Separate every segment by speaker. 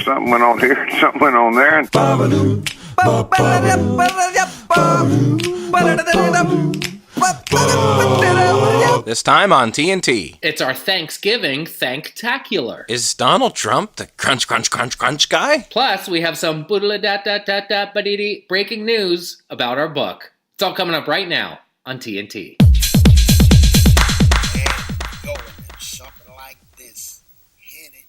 Speaker 1: something went on here, something went on there. And
Speaker 2: this time on TNT.
Speaker 3: It's our Thanksgiving Thanktacular.
Speaker 2: Is Donald Trump the crunch, crunch, crunch, crunch guy?
Speaker 3: Plus, we have some breaking news about our book. It's all coming up right now on TNT.
Speaker 4: Going something like this. Hit it.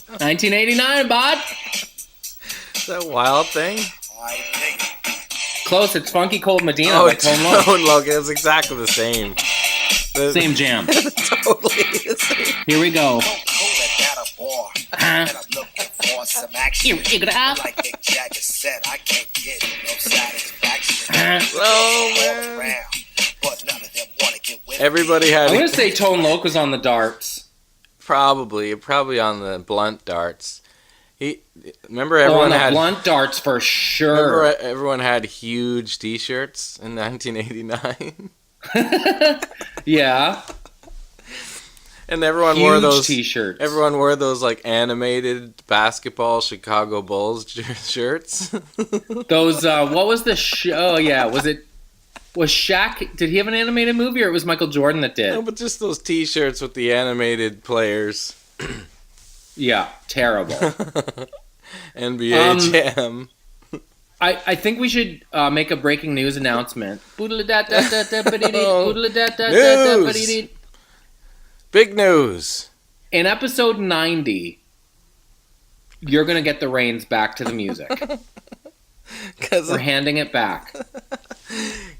Speaker 3: 1989, bud.
Speaker 2: Is that a wild thing?
Speaker 4: I think.
Speaker 3: Close. It's Funky Cold Medina
Speaker 2: Oh,
Speaker 3: by
Speaker 2: it's
Speaker 3: Tone Loc.
Speaker 2: Tone Loc. It was exactly the same.
Speaker 3: Same jam.
Speaker 2: Totally the same.
Speaker 3: Here we go.
Speaker 4: Don't call that a bar. And I'm looking for some action.
Speaker 3: You get it up.
Speaker 4: Like Mick Jagger said, I can't get no satisfaction.
Speaker 2: Oh,
Speaker 4: All
Speaker 2: man.
Speaker 4: around, but none of them want to get with
Speaker 2: Everybody
Speaker 3: I'm
Speaker 2: had
Speaker 3: going to say Tone Loc was on the darts.
Speaker 2: probably on the blunt darts. Remember
Speaker 3: On
Speaker 2: everyone
Speaker 3: the
Speaker 2: had
Speaker 3: blunt darts for sure.
Speaker 2: remember everyone had huge T-shirts in 1989,
Speaker 3: Yeah.
Speaker 2: and everyone
Speaker 3: Huge
Speaker 2: wore those
Speaker 3: T-shirts.
Speaker 2: Everyone wore those like animated basketball Chicago Bulls shirts.
Speaker 3: Those, what was the show? Oh, yeah. Was Shaq, did he have an animated movie or it was Michael Jordan that did?
Speaker 2: No, but just those T-shirts with the animated players.
Speaker 3: Yeah, terrible.
Speaker 2: NBA Jam.
Speaker 3: I think we should make a breaking news announcement.
Speaker 2: News! Big news.
Speaker 3: In episode 90, you're going to get the reins back to the music. We're handing it back.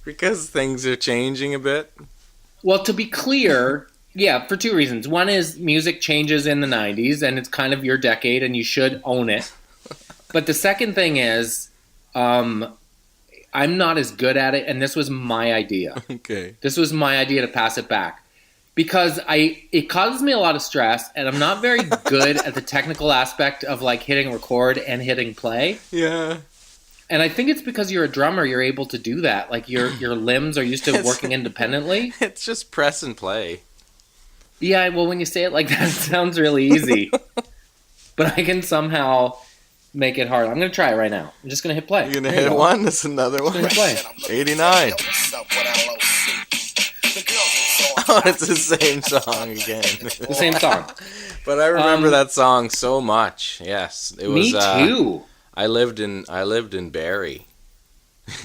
Speaker 2: Because things are changing a bit.
Speaker 3: Well, to be clear, yeah, for two reasons. One is music changes in the 90s, and it's kind of your decade, and you should own it. But the second thing is, I'm not as good at it, and this was my idea.
Speaker 2: Okay.
Speaker 3: This was my idea to pass it back. Because it causes me a lot of stress, and I'm not very good at the technical aspect of like hitting record and hitting play.
Speaker 2: Yeah.
Speaker 3: And I think it's because you're a drummer, you're able to do that. Like your limbs are used to working independently.
Speaker 2: It's just press and play.
Speaker 3: Yeah, well, when you say it like that, it sounds really easy. But I can somehow make it hard. I'm going to try it right now. I'm just going to hit play.
Speaker 2: You're going to hit one? That's another one.
Speaker 3: Hit play.
Speaker 2: 89. Oh, it's the same song again.
Speaker 3: The same song.
Speaker 2: But I remember that song so much. Yes, it was.
Speaker 3: Me too.
Speaker 2: I lived in Barrie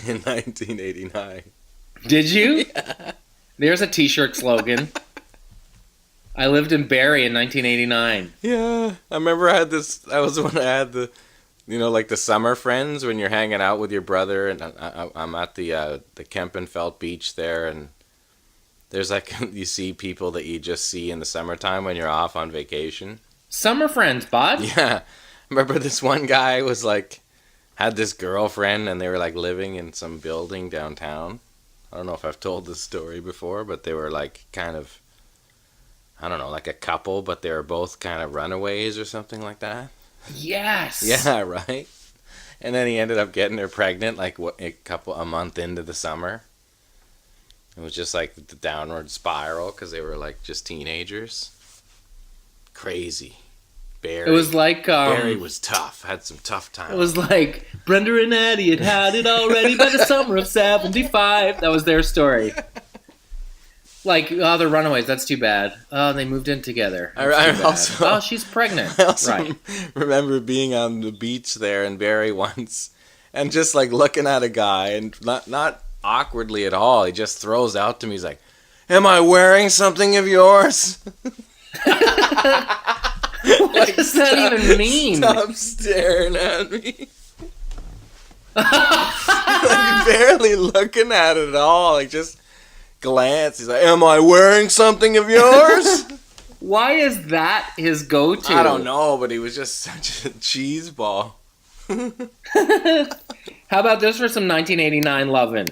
Speaker 2: in 1989.
Speaker 3: Did you?
Speaker 2: Yeah.
Speaker 3: There's a T-shirt slogan. I lived in Barrie in 1989.
Speaker 2: Yeah, I remember I had this. That was when I had the, like the summer friends when you're hanging out with your brother, and I'm at the Kempenfeld beach there, and there's like you see people that you just see in the summertime when you're off on vacation.
Speaker 3: Summer friends, bud.
Speaker 2: Yeah, I remember this one guy was like had this girlfriend, and they were like living in some building downtown. I don't know if I've told this story before, but they were like kind of, I don't know, like a couple, but they were both kind of runaways or something like that.
Speaker 3: Yes.
Speaker 2: Yeah, right. And then he ended up getting her pregnant like a month into the summer. It was just like the downward spiral because they were like just teenagers. Crazy. Barry.
Speaker 3: It was like
Speaker 2: Barry was tough. Had some tough times.
Speaker 3: It was like Brenda and Addie had it already by the summer of '75. That was their story. Like, oh, they're runaways. That's too bad. Oh, they moved in together. Oh, she's pregnant.
Speaker 2: I also
Speaker 3: right.
Speaker 2: remember being on the beach there in Barrie once, and just like looking at a guy, and not awkwardly at all. He just throws out to me. He's like, "Am I wearing something of yours?"
Speaker 3: What does that even mean?
Speaker 2: Stop staring at me. Like barely looking at it at all. Like just glance. He's like, "Am I wearing something of yours?"
Speaker 3: Why is that his go-to?
Speaker 2: I don't know, but he was just such a cheese ball.
Speaker 3: How about this for some 1989 lovin'?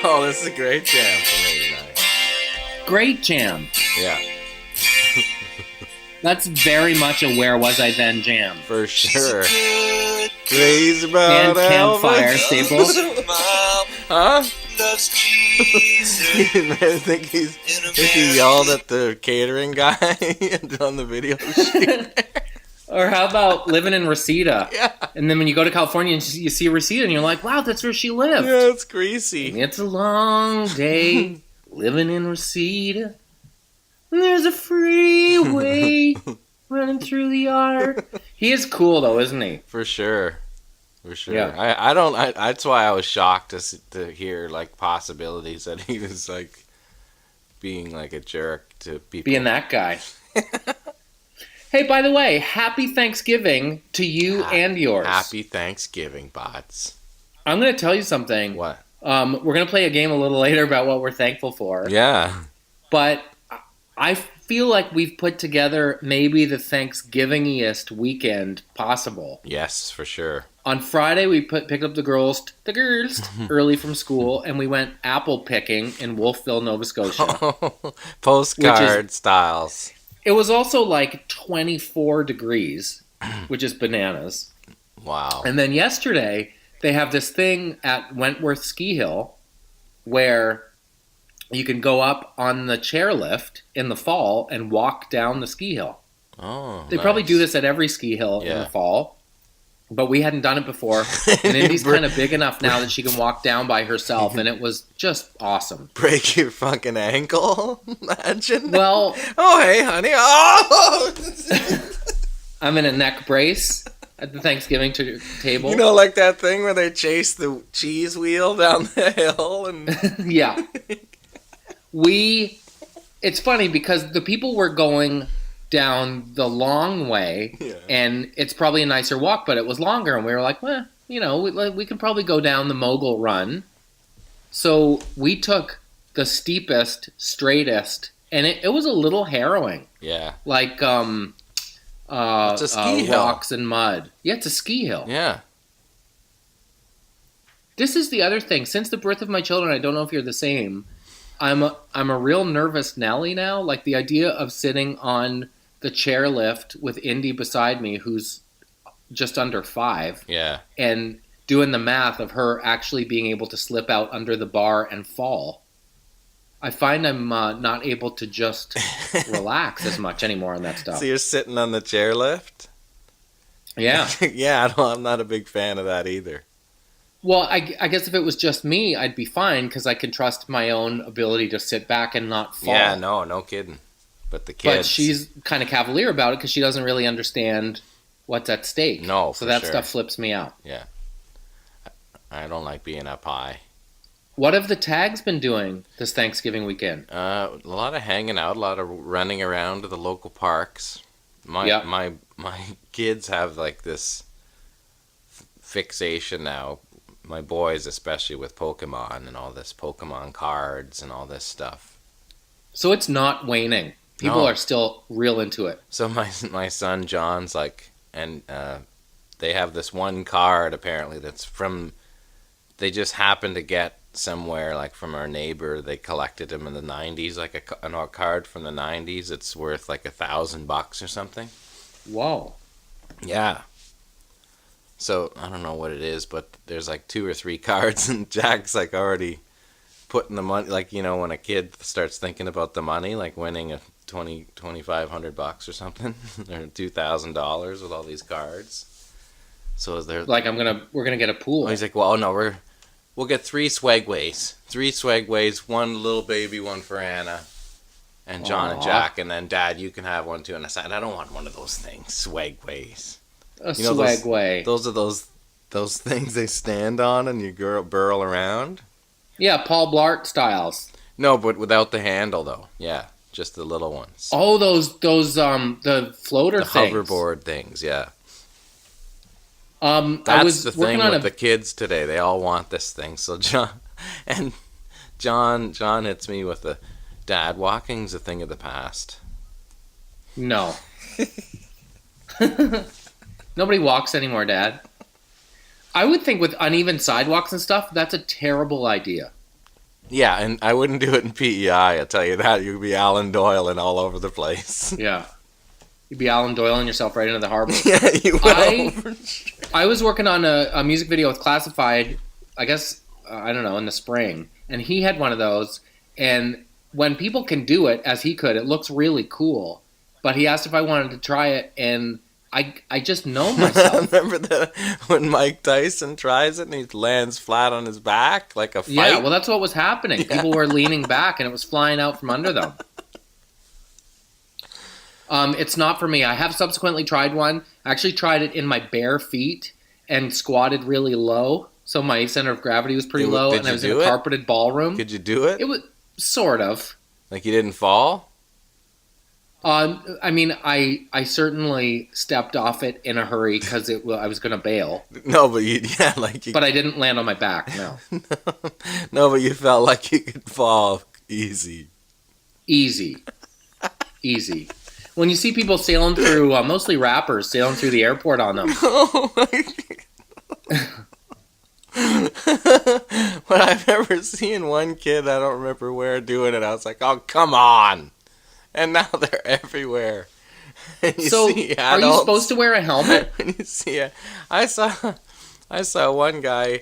Speaker 2: Oh, this is a great jam from '89.
Speaker 3: Great jam.
Speaker 2: Yeah.
Speaker 3: That's very much a Where Was I Then jam.
Speaker 2: For sure. Crazy about
Speaker 3: And Campfire
Speaker 2: Elvis.
Speaker 3: staple.
Speaker 2: Huh? I think he yelled at the catering guy on the video shoot.
Speaker 3: Or how about living in Reseda?
Speaker 2: Yeah.
Speaker 3: And then when you go to California and you see Reseda and you're like, wow, that's where she lived.
Speaker 2: Yeah, it's greasy.
Speaker 3: It's a long day living in Reseda. And there's a freeway running through the yard. He is cool though, isn't he?
Speaker 2: For sure.
Speaker 3: Yeah.
Speaker 2: I don't. That's why I was shocked to hear like possibilities that he was like being like a jerk to people.
Speaker 3: Being that guy. Hey, by the way, happy Thanksgiving to you and yours.
Speaker 2: Happy Thanksgiving, bots.
Speaker 3: I'm going to tell you something.
Speaker 2: What?
Speaker 3: We're going to play a game a little later about what we're thankful for.
Speaker 2: Yeah.
Speaker 3: But I feel like we've put together maybe the Thanksgiving-iest weekend possible.
Speaker 2: Yes, for sure.
Speaker 3: On Friday, we picked up the girls early from school, and we went apple picking in Wolfville, Nova Scotia.
Speaker 2: Postcard styles.
Speaker 3: It was also like 24 degrees, which is bananas.
Speaker 2: Wow.
Speaker 3: And then yesterday, they have this thing at Wentworth Ski Hill where you can go up on the chairlift in the fall and walk down the ski hill.
Speaker 2: Oh,
Speaker 3: They probably do this at every ski hill in the fall, but we hadn't done it before. And Indy's kind of big enough now that she can walk down by herself, and it was just awesome.
Speaker 2: Break your fucking ankle? Imagine.
Speaker 3: Well,
Speaker 2: oh, hey, honey. Oh!
Speaker 3: I'm in a neck brace at the Thanksgiving table.
Speaker 2: You know, like that thing where they chase the cheese wheel down the hill? And
Speaker 3: yeah. It's funny because the people were going down the long way, and it's probably a nicer walk, but it was longer, and we were like, well, you know, we can probably go down the mogul run. So we took the steepest, straightest, and it was a little harrowing.
Speaker 2: Yeah.
Speaker 3: Like,
Speaker 2: it's a ski hill.
Speaker 3: Rocks and mud. Yeah, it's a ski hill.
Speaker 2: Yeah.
Speaker 3: This is the other thing. Since the birth of my children, I don't know if you're the same, I'm a real nervous Nelly now. Like the idea of sitting on the chairlift with Indy beside me, who's just under 5.
Speaker 2: Yeah.
Speaker 3: And doing the math of her actually being able to slip out under the bar and fall. I find I'm not able to just relax as much anymore on that stuff.
Speaker 2: So you're sitting on the chairlift?
Speaker 3: Yeah.
Speaker 2: Yeah, I'm not a big fan of that either.
Speaker 3: Well, I guess if it was just me, I'd be fine because I can trust my own ability to sit back and not fall.
Speaker 2: Yeah, no kidding. But the kids...
Speaker 3: But she's kind of cavalier about it because she doesn't really understand what's at stake.
Speaker 2: No,
Speaker 3: so that stuff flips me out.
Speaker 2: Yeah. I don't like being up high.
Speaker 3: What have the tags been doing this Thanksgiving weekend?
Speaker 2: A lot of hanging out, a lot of running around to the local parks. My kids have like this fixation now. My boys, especially with Pokemon and all this Pokemon cards and all this stuff.
Speaker 3: So it's not waning. People are still real into it.
Speaker 2: So my son John's like, and they have this one card apparently that's from. They just happened to get somewhere like from our neighbor. They collected them in the 90s, like a card from the 90s. It's worth like $1,000 or something.
Speaker 3: Whoa.
Speaker 2: Yeah. So I don't know what it is, but there's like 2 or 3 cards, and Jack's like already putting the money. Like, you know, when a kid starts thinking about the money, like winning a $2,500 or something, or $2,000 with all these cards. So is there
Speaker 3: like we're gonna get a pool?
Speaker 2: He's like, well, no, we'll get 3 swagways, 3 swagways, 1 little baby, 1 for Anna, and John and Jack, and then Dad, you can have 1 too. And I said, I don't want one of those things, swagways.
Speaker 3: A swagway.
Speaker 2: Those are those things they stand on and you burl around.
Speaker 3: Yeah, Paul Blart styles.
Speaker 2: No, but without the handle though. Yeah, just the little ones.
Speaker 3: Oh, those the floater things.
Speaker 2: The hoverboard things, yeah.
Speaker 3: That's
Speaker 2: I was the thing with the kids today. They all want this thing. So John hits me with the Dad, walking's a thing of the past.
Speaker 3: No. Nobody walks anymore, Dad. I would think with uneven sidewalks and stuff, that's a terrible idea.
Speaker 2: Yeah, and I wouldn't do it in PEI, I'll tell you that. You'd be Alan Doyle and all over the place.
Speaker 3: Yeah. You'd be Alan Doyling yourself right into the harbor.
Speaker 2: Yeah, you will.
Speaker 3: I was working on a music video with Classified, I guess, I don't know, in the spring. and he had one of those. And when people can do it, as he could, it looks really cool. But he asked if I wanted to try it, and I just know myself.
Speaker 2: Remember when Mike Tyson tries it and he lands flat on his back like a fight?
Speaker 3: Yeah, well, that's what was happening. Yeah. People were leaning back, and it was flying out from under them. It's not for me. I have subsequently tried one. I actually tried it in my bare feet and squatted really low, so my center of gravity was pretty low, and I was in a carpeted ballroom.
Speaker 2: Could you do it?
Speaker 3: It was sort of.
Speaker 2: Like you didn't fall?
Speaker 3: I mean, I certainly stepped off it in a hurry because I was going to bail.
Speaker 2: No, but
Speaker 3: But I didn't land on my back. No.
Speaker 2: No, but you felt like you could fall easy.
Speaker 3: Easy. When you see people sailing through, mostly rappers sailing through the airport on them.
Speaker 2: Oh my God. But I've ever seen one kid, I don't remember where, doing it. I was like, oh, come on. And now they're everywhere.
Speaker 3: So, are you supposed to wear a helmet?
Speaker 2: And you see I saw one guy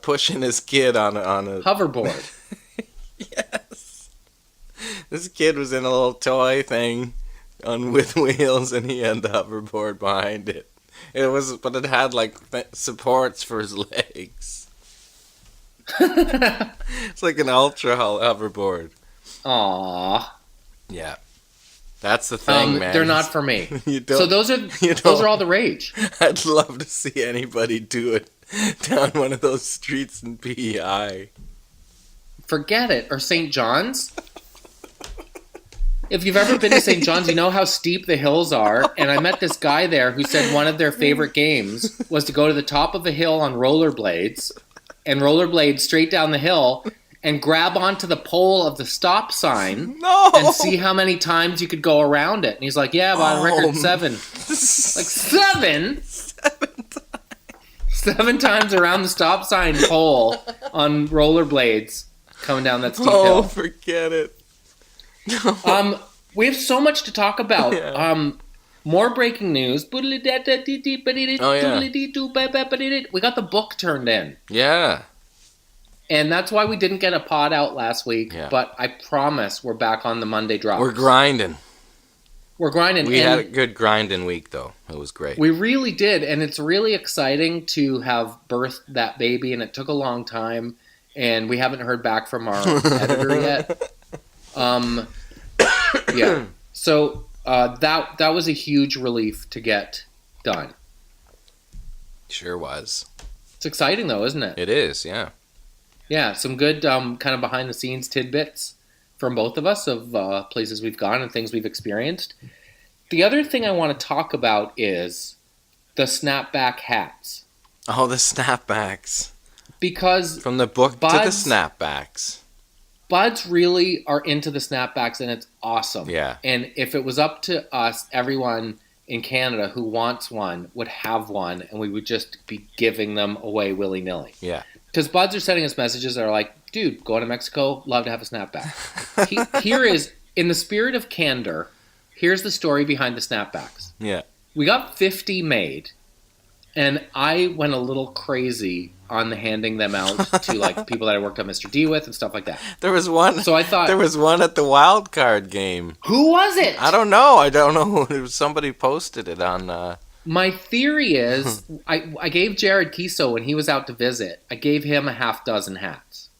Speaker 2: pushing his kid on a
Speaker 3: hoverboard.
Speaker 2: Yes. This kid was in a little toy thing with wheels, and he had the hoverboard behind it. But it had like supports for his legs. It's like an ultra hoverboard.
Speaker 3: Aww.
Speaker 2: Yeah, that's the thing, man.
Speaker 3: They're not for me. So those are all the rage.
Speaker 2: I'd love to see anybody do it down one of those streets in PEI.
Speaker 3: Forget it. Or St. John's. If you've ever been to St. John's, you know how steep the hills are. And I met this guy there who said one of their favorite games was to go to the top of a hill on rollerblades and rollerblade straight down the hill and grab onto the pole of the stop sign and see how many times you could go around it. And he's like, yeah, about record 7. Like 7? 7 times around the stop sign pole on rollerblades coming down that steep hill.
Speaker 2: Oh, forget it.
Speaker 3: We have so much to talk about.
Speaker 2: Yeah.
Speaker 3: More breaking news. Oh,
Speaker 2: yeah.
Speaker 3: We got the book turned in.
Speaker 2: Yeah.
Speaker 3: And that's why we didn't get a pod out last week.
Speaker 2: Yeah.
Speaker 3: But I promise we're back on the Monday drops.
Speaker 2: We're grinding. We
Speaker 3: and
Speaker 2: had a good grinding week, though. It was great.
Speaker 3: We really did. And it's really exciting to have birthed that baby. And it took a long time. And we haven't heard back from our editor yet. Yeah. So that was a huge relief to get done.
Speaker 2: Sure was.
Speaker 3: It's exciting, though, isn't it?
Speaker 2: It is, yeah.
Speaker 3: Yeah, some good kind of behind-the-scenes tidbits from both of us of places we've gone and things we've experienced. The other thing I want to talk about is the snapback hats.
Speaker 2: Oh, the snapbacks.
Speaker 3: Because
Speaker 2: from the book to the snapbacks.
Speaker 3: Buds really are into the snapbacks, and it's awesome.
Speaker 2: Yeah.
Speaker 3: And if it was up to us, everyone in Canada who wants one would have one, and we would just be giving them away willy-nilly.
Speaker 2: Yeah.
Speaker 3: Because buds are sending us messages that are like, dude, going to Mexico, love to have a snapback. Here is, in the spirit of candor, here's the story behind the snapbacks.
Speaker 2: Yeah.
Speaker 3: We got 50 made, and I went a little crazy on the handing them out to like people that I worked on Mr. D with and stuff like that.
Speaker 2: There was one.
Speaker 3: So I thought
Speaker 2: there was one at the wild card game.
Speaker 3: Who was it?
Speaker 2: I don't know. It was somebody posted it on.
Speaker 3: My theory is, I gave Jared Kiso when he was out to visit. I gave him a half dozen hats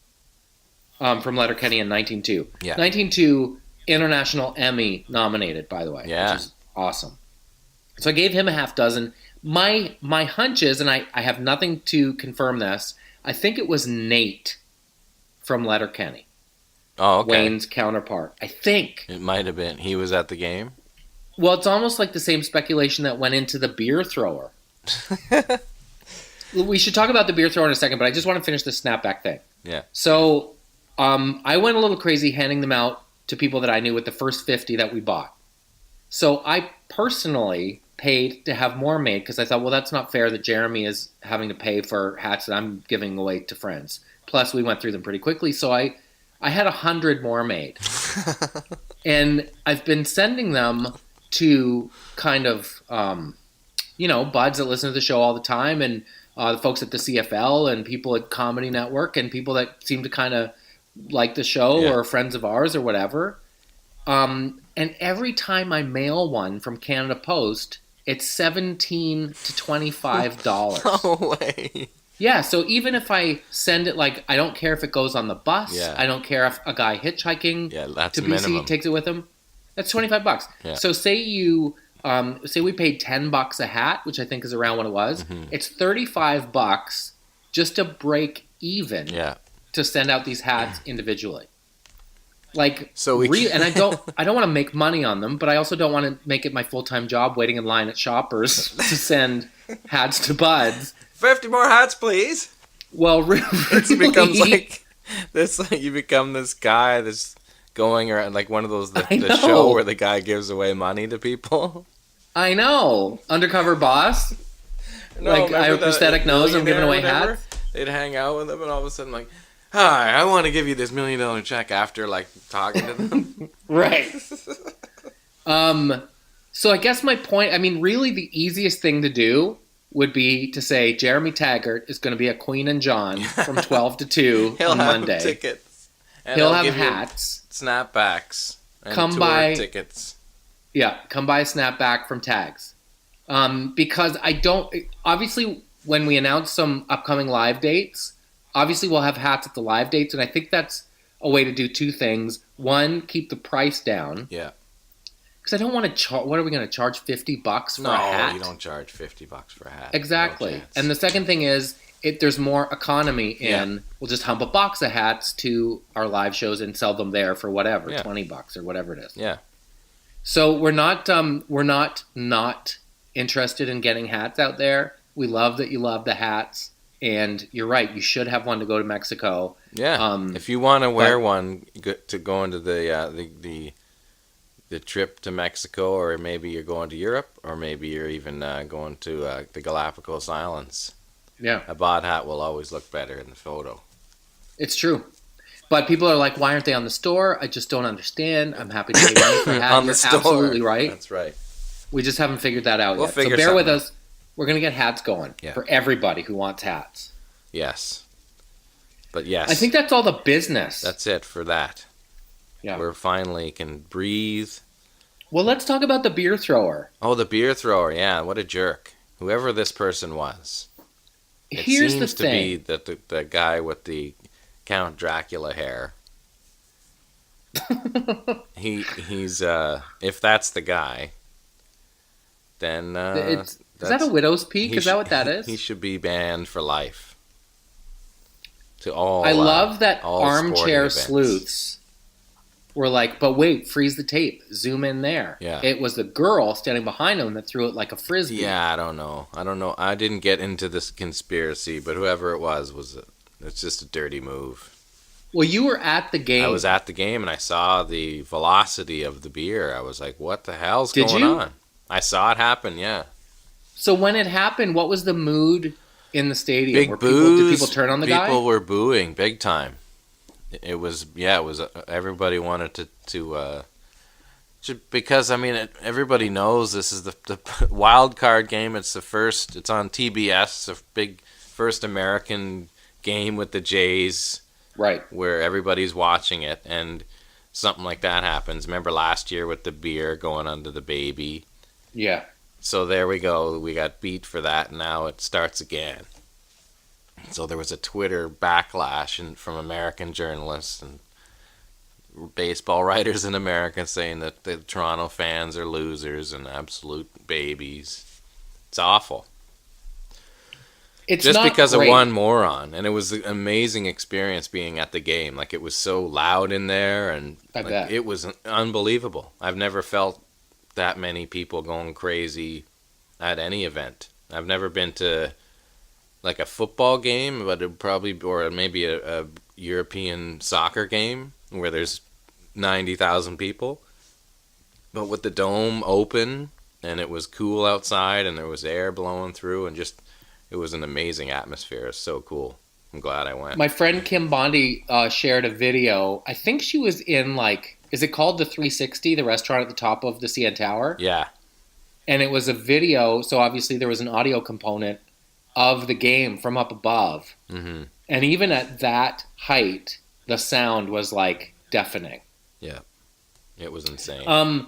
Speaker 3: from Letterkenny in 19.2.
Speaker 2: Yeah.
Speaker 3: 19.2 International Emmy nominated, by the way.
Speaker 2: Yeah.
Speaker 3: Which is awesome. So I gave him a half dozen. My hunch is, and I have nothing to confirm this, I think it was Nate from Letterkenny.
Speaker 2: Oh, okay.
Speaker 3: Wayne's counterpart. I think.
Speaker 2: It might have been. He was at the game?
Speaker 3: Well, it's almost like the same speculation that went into the beer thrower. We should talk about the beer thrower in a second, but I just want to finish the snapback thing.
Speaker 2: Yeah.
Speaker 3: So I went a little crazy handing them out to people that I knew with the first 50 that we bought. So I personally paid to have more made because I thought, well, that's not fair that Jeremy is having to pay for hats that I'm giving away to friends. Plus, we went through them pretty quickly, so I had 100 more made. And I've been sending them to kind of, buds that listen to the show all the time and the folks at the CFL and people at Comedy Network and people that seem to kind of like the show
Speaker 2: Yeah.
Speaker 3: or friends of ours or whatever. And every time I mail one from Canada Post, it's $17 to $25.
Speaker 2: No way.
Speaker 3: Yeah, so even if I send it, like, I don't care if it goes on the bus.
Speaker 2: Yeah.
Speaker 3: I don't care if a guy hitchhiking
Speaker 2: Yeah, that's
Speaker 3: to BC
Speaker 2: minimum.
Speaker 3: takes it with him. That's $25.
Speaker 2: Yeah.
Speaker 3: So say you, say we paid $10 a hat, which I think is around what it was.
Speaker 2: Mhm.
Speaker 3: It's $35 just to break even
Speaker 2: Yeah.
Speaker 3: to send out these hats individually. Like,
Speaker 2: So we
Speaker 3: and I don't want to make money on them, but I also don't want to make it my full-time job waiting in line at Shoppers to send hats to buds.
Speaker 2: 50 more hats, please.
Speaker 3: Well,
Speaker 2: It becomes like this. You become this guy that's going around like one of those
Speaker 3: I
Speaker 2: the
Speaker 3: know.
Speaker 2: show where the guy gives away money to people.
Speaker 3: I know. Undercover boss. Like, I have a prosthetic nose, I'm giving away hats.
Speaker 2: They'd hang out with them, and all of a sudden, like, hi, I want to give you this $1 million check after like talking to them.
Speaker 3: Right. So I guess my point, I mean, really the easiest thing to do would be to say Jeremy Taggart is going to be at Queen and John from 12 to 2
Speaker 2: He'll
Speaker 3: on
Speaker 2: have
Speaker 3: Monday.
Speaker 2: tickets. And
Speaker 3: He'll
Speaker 2: they'll
Speaker 3: have
Speaker 2: give you
Speaker 3: hats.
Speaker 2: snapbacks. And
Speaker 3: Come
Speaker 2: tour
Speaker 3: by-
Speaker 2: tickets.
Speaker 3: Yeah, come buy a snapback from Tags. Because I don't, obviously when we announce some upcoming live dates, obviously we'll have hats at the live dates, and I think that's a way to do two things. One, keep the price down.
Speaker 2: Yeah.
Speaker 3: Because I don't want to charge, what are we going to charge, $50 for
Speaker 2: No,
Speaker 3: a hat?
Speaker 2: you don't charge $50 for a hat.
Speaker 3: Exactly.
Speaker 2: No chance.
Speaker 3: And the second thing is, there's more economy in, we'll just hump a box of hats to our live shows and sell them there for whatever,
Speaker 2: Yeah.
Speaker 3: $20 or whatever it is.
Speaker 2: Yeah.
Speaker 3: So we're not interested in getting hats out there. We love that you love the hats, and you're right. You should have one to go to Mexico.
Speaker 2: Yeah. If you want to wear one to go into the trip to Mexico, or maybe you're going to Europe, or maybe you're even going to the Galapagos Islands,
Speaker 3: Yeah,
Speaker 2: a bod hat will always look better in the photo.
Speaker 3: it's true. But people are like, why aren't they on the store? I just don't understand. I'm happy to pay money for a hat.
Speaker 2: On the
Speaker 3: You're
Speaker 2: store.
Speaker 3: absolutely right.
Speaker 2: That's right.
Speaker 3: We just haven't figured that out
Speaker 2: We'll
Speaker 3: yet. So
Speaker 2: figure
Speaker 3: bear with
Speaker 2: something
Speaker 3: us. We're going to get hats going
Speaker 2: Yeah.
Speaker 3: for everybody who wants hats.
Speaker 2: Yes. But yes.
Speaker 3: I think that's all the business.
Speaker 2: that's it for that.
Speaker 3: Yeah.
Speaker 2: We're finally can breathe.
Speaker 3: Well, let's talk about the beer thrower.
Speaker 2: Oh, the beer thrower. Yeah, what a jerk. Whoever this person was. It
Speaker 3: Here's
Speaker 2: seems
Speaker 3: the
Speaker 2: to
Speaker 3: thing.
Speaker 2: be that the guy with the Count Dracula hair. He's if that's the guy, then
Speaker 3: Is that a widow's peak?
Speaker 2: he
Speaker 3: Is that
Speaker 2: sh-
Speaker 3: what that is?
Speaker 2: He should be banned for life. To all,
Speaker 3: I love that
Speaker 2: all sporting
Speaker 3: armchair
Speaker 2: events.
Speaker 3: sleuths were like, but wait, freeze the tape, zoom in there.
Speaker 2: Yeah.
Speaker 3: It was the girl standing behind him that threw it like a frisbee.
Speaker 2: Yeah, I don't know. I didn't get into this conspiracy, but whoever it was it's just a dirty move.
Speaker 3: Well, you were at the game.
Speaker 2: I was at the game and I saw the velocity of the beer. I was like, what the hell's
Speaker 3: Did
Speaker 2: going
Speaker 3: you?
Speaker 2: on? I saw it happen, yeah.
Speaker 3: So when it happened, what was the mood in the stadium?
Speaker 2: Big
Speaker 3: Did
Speaker 2: boos.
Speaker 3: people turn on the guy?
Speaker 2: People were booing big time. It was everybody wanted to because I mean everybody knows this is the wild card game. It's on TBS. It's a big first American game with the Jays.
Speaker 3: Right.
Speaker 2: Where everybody's watching it, and something like that happens. Remember last year with the beer going under the baby?
Speaker 3: Yeah.
Speaker 2: So there we go. We got beat for that. Now it starts again. So there was a Twitter backlash from American journalists and baseball writers in America saying that the Toronto fans are losers and absolute babies. It's awful.
Speaker 3: It's
Speaker 2: Just
Speaker 3: not
Speaker 2: because
Speaker 3: great.
Speaker 2: of one moron, and it was an amazing experience being at the game. Like, it was so loud in there, and
Speaker 3: I bet.
Speaker 2: it was unbelievable. I've never felt that many people going crazy at any event. I've never been to like a football game, but it probably, or maybe a European soccer game where there's 90,000 people. But with the dome open, and it was cool outside, and there was air blowing through, and just. It was an amazing atmosphere. It's so cool. I'm glad I went.
Speaker 3: My friend Kim Bondi shared a video. I think she was in is it called the 360, the restaurant at the top of the CN Tower?
Speaker 2: Yeah.
Speaker 3: And it was a video, so obviously there was an audio component of the game from up above.
Speaker 2: Mm-hmm.
Speaker 3: And even at that height, the sound was like deafening.
Speaker 2: Yeah. It was insane.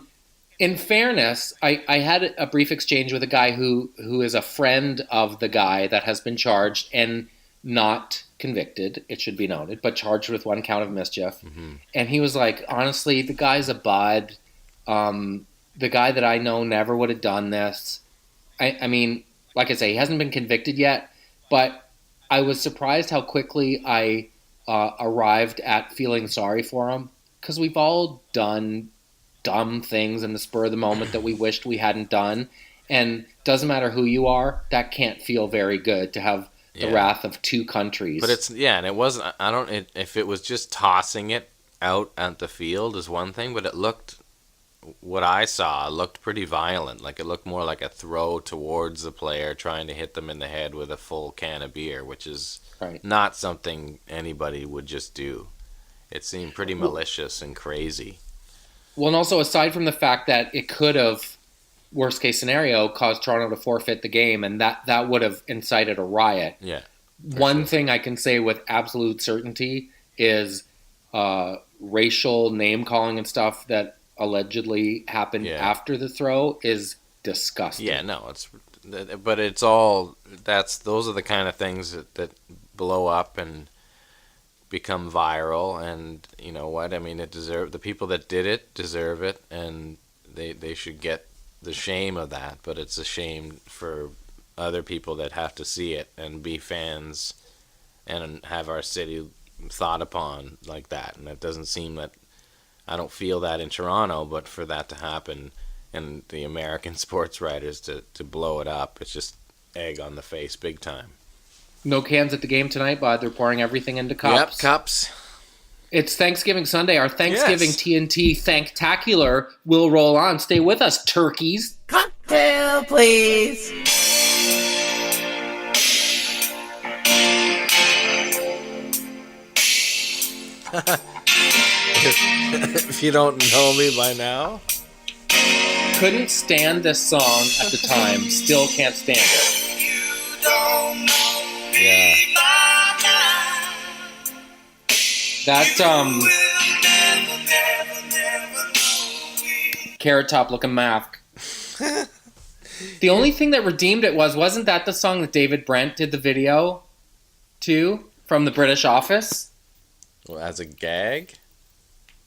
Speaker 3: In fairness, I had a brief exchange with a guy who is a friend of the guy that has been charged and not convicted, it should be noted, but charged with 1 count of mischief.
Speaker 2: Mm-hmm.
Speaker 3: And he was like, honestly, the guy's a bud. The guy that I know never would have done this. I mean, like I say, he hasn't been convicted yet, but I was surprised how quickly I arrived at feeling sorry for him, because we've all done dumb things in the spur of the moment that we wished we hadn't done, and doesn't matter who you are, that can't feel very good to have the wrath of 2 countries.
Speaker 2: But it's and it wasn't. I don't. If it was just tossing it out at the field is one thing, but it looked. What I saw looked pretty violent. Like it looked more like a throw towards the player, trying to hit them in the head with a full can of beer, which is not something anybody would just do. It seemed pretty malicious and crazy.
Speaker 3: Well, and also aside from the fact that it could have, worst case scenario, caused Toronto to forfeit the game, and that would have incited a riot.
Speaker 2: Yeah.
Speaker 3: One thing I can say with absolute certainty is racial name calling and stuff that allegedly happened after the throw is disgusting.
Speaker 2: Yeah, no, but it's all those are the kind of things that blow up and become viral, and you know what I mean, the people that did it deserve it, and they should get the shame of that, but it's a shame for other people that have to see it and be fans and have our city thought upon like that. And it doesn't seem that, I don't feel that in Toronto, but for that to happen and the American sports writers to blow it up, it's just egg on the face big time.
Speaker 3: No cans at the game tonight, bud. They're pouring everything into cups.
Speaker 2: Yep, cups.
Speaker 3: It's Thanksgiving Sunday. Our Thanksgiving TNT Thanktacular will roll on. Stay with us, turkeys.
Speaker 5: Cocktail, please.
Speaker 2: If you don't know me by now.
Speaker 3: Couldn't stand this song at the time. Still can't stand it.
Speaker 2: Yeah.
Speaker 3: That Carrot Top looking mask. The only thing that redeemed it wasn't that the song that David Brent did the video to from the British Office?
Speaker 2: Well, as a gag?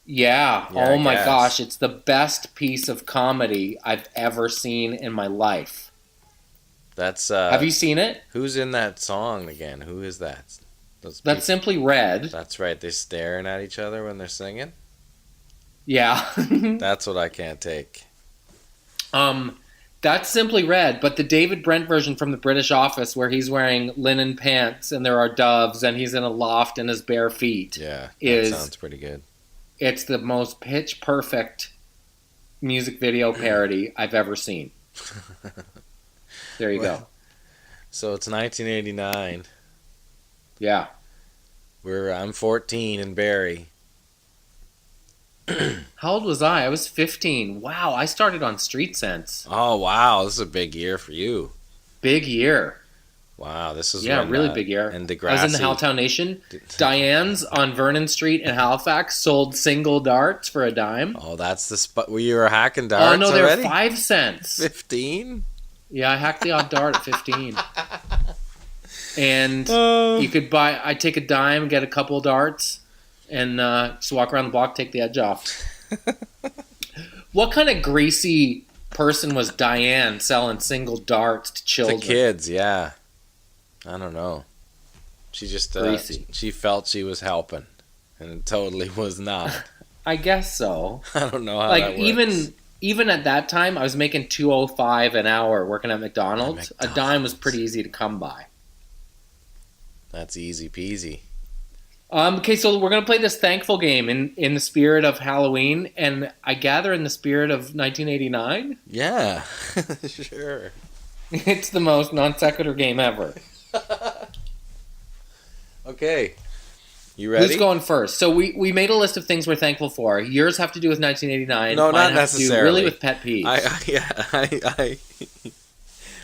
Speaker 3: Yeah.
Speaker 2: Yeah,
Speaker 3: Oh
Speaker 2: I
Speaker 3: my
Speaker 2: guess.
Speaker 3: gosh, it's the best piece of comedy I've ever seen in my life.
Speaker 2: That's
Speaker 3: Have you seen it?
Speaker 2: Who's in that song again? Who is that? Those
Speaker 3: That's Simply Red.
Speaker 2: That's right. They're staring at each other when they're singing.
Speaker 3: Yeah.
Speaker 2: That's what I can't take.
Speaker 3: That's Simply Red, but the David Brent version from the British Office where he's wearing linen pants and there are doves and he's in a loft in his bare feet.
Speaker 2: Yeah, that sounds pretty good.
Speaker 3: It's the most pitch perfect music video parody I've ever seen. There you go.
Speaker 2: So it's 1989.
Speaker 3: Yeah.
Speaker 2: I'm 14 and Barry.
Speaker 3: How old was I? I was 15. Wow, I started on Street Sense.
Speaker 2: Oh wow, this is a big year for you.
Speaker 3: Big year.
Speaker 2: Wow, this is
Speaker 3: Yeah,
Speaker 2: when,
Speaker 3: really big year.
Speaker 2: And
Speaker 3: I was in the Howtown Nation. Diane's on Vernon Street in Halifax sold single darts for a dime.
Speaker 2: Oh, that's the spot where you were hacking darts.
Speaker 3: Oh no, they're
Speaker 2: already?
Speaker 3: 5 cents.
Speaker 2: 15?
Speaker 3: Yeah, I hacked the odd dart at 15. And you could I'd take a dime, get a couple darts, and just walk around the block, take the edge off. What kind of greasy person was Diane selling single darts to children?
Speaker 2: To kids, yeah. I don't know. She just she felt she was helping, and it totally was not.
Speaker 3: I guess so.
Speaker 2: I don't know how that works.
Speaker 3: Even at that time, I was making $2.05 an hour working at McDonald's. A dime was pretty easy to come by.
Speaker 2: That's easy peasy.
Speaker 3: Okay, so we're going to play this thankful game in the spirit of Halloween, and I gather in the spirit of 1989?
Speaker 2: Yeah, sure.
Speaker 3: It's the most non sequitur game ever.
Speaker 2: Okay. You ready?
Speaker 3: Who's going first? So we made a list of things we're thankful for. Yours have to do with 1989.
Speaker 2: No,
Speaker 3: Mine
Speaker 2: not
Speaker 3: have to do
Speaker 2: necessarily.
Speaker 3: really with pet peeves.